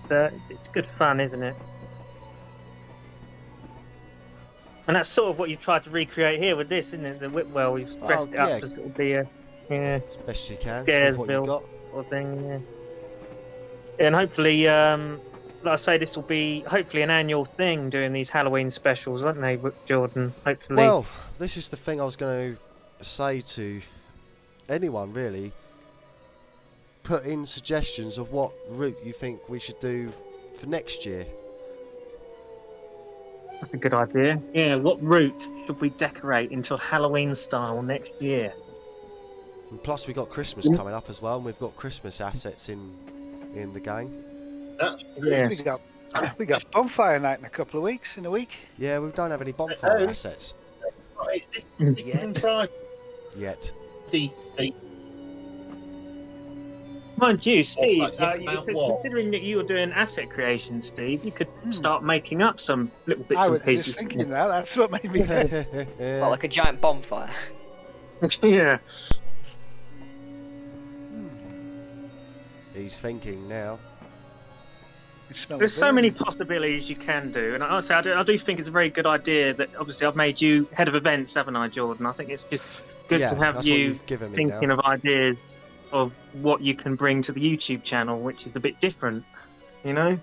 G: It's good fun, isn't it? And that's sort of what you've tried to recreate here with this, isn't it? The Whitwell, we've dressed it up to sort of be a
A: As best you can with what you've
G: Scaresville
A: got.
G: sort of thing. Yeah. And hopefully, like I say, this will be hopefully an annual thing, doing these Halloween specials, aren't they, Jordan? Hopefully.
A: Well, this is the thing I was going to say to anyone, really. Put in suggestions of what route you think we should do for next year.
G: That's a good idea. Yeah, what route should we decorate into Halloween style next year?
A: And plus, we got Christmas coming up as well, and we've got Christmas assets in the game.
G: Yes.
C: We got bonfire night in a couple of weeks. In a week.
A: Yeah, we don't have any bonfire
D: Oh.
A: assets
D: Right, it's
C: Yet.
D: Friday,
A: yet.
D: Steve.
G: Mind you, Steve,
D: What's that, yes, about what?
G: considering that you were doing asset creation, Steve, you could start making up some little bits
C: I
G: and
C: was
G: pieces.
C: just thinking that. That's what made me think.
F: Well, like a giant bonfire.
G: Yeah.
A: He's thinking now.
C: It smells
G: There's so
C: burning.
G: many possibilities you can do, and honestly, I do think it's a very good idea that obviously I've made you head of events, haven't I, Jordan? I think it's just good
A: Yeah,
G: to have
A: that's what
G: you
A: you've given me
G: thinking
A: now.
G: of ideas of what you can bring to the YouTube channel, which is a bit different, you know?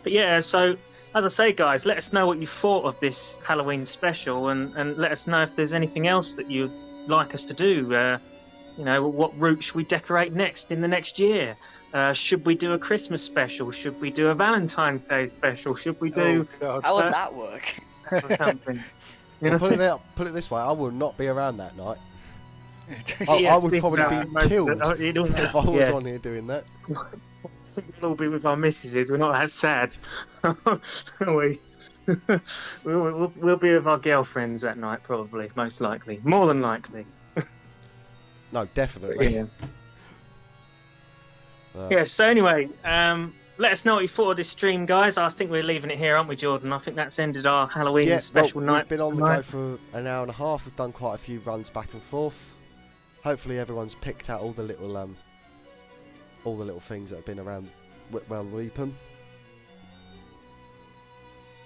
G: But yeah, so as I say, guys, let us know what you thought of this Halloween special, and let us know if there's anything else that you'd like us to do. What route should we decorate next in the next year? Should we do a Christmas special? Should we do a Valentine's Day special? Should we do
C: Oh, God.
F: How would that work?
G: something? You
A: Well,
G: know?
A: put it this way, I will not be around that night.
C: Yeah.
A: I would probably be killed
G: You don't-
A: if I was
G: yeah.
A: on here doing that.
G: We'll all be with our missuses. We're not that sad. we? we'll be with our girlfriends that night, probably, most likely. More than likely.
A: No, definitely.
G: Yeah. Yeah, so anyway, let us know what you thought of this stream, guys. I think we're leaving it here, aren't we, Jordan? I think that's ended our Halloween
A: Yeah,
G: special
A: well,
G: night.
A: we've been on the
G: tonight.
A: go for an hour and a half. We've done quite a few runs back and forth. Hopefully, everyone's picked out all the little things that have been around Whitwell Reepham.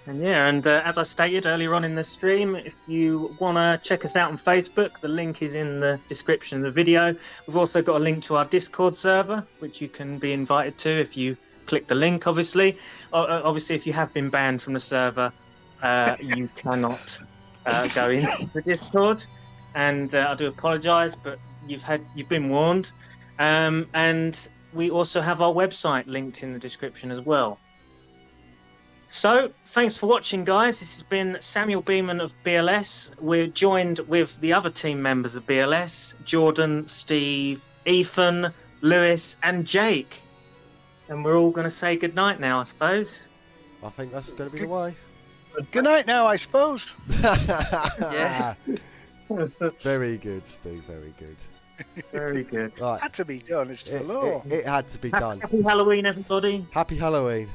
G: And yeah, and as I stated earlier on in the stream, if you want to check us out on Facebook, the link is in the description of the video. We've also got a link to our Discord server, which you can be invited to if you click the link, obviously. Obviously, if you have been banned from the server, you cannot go into the Discord. And I do apologise, but you've been warned. And we also have our website linked in the description as well. So, thanks for watching, guys. This has been Samuel Beeman of BLS. We're joined with the other team members of BLS, Jordan, Steve, Ethan, Lewis, and Jake. And we're all going to say goodnight now, I suppose.
A: I think that's going to be the way.
C: Good night now, I suppose.
F: Yeah.
A: Very good, Steve. Very good.
G: Very good.
A: Right.
C: Had to be done. It's the law.
A: It had to be done.
G: Happy Halloween, everybody.
A: Happy Halloween.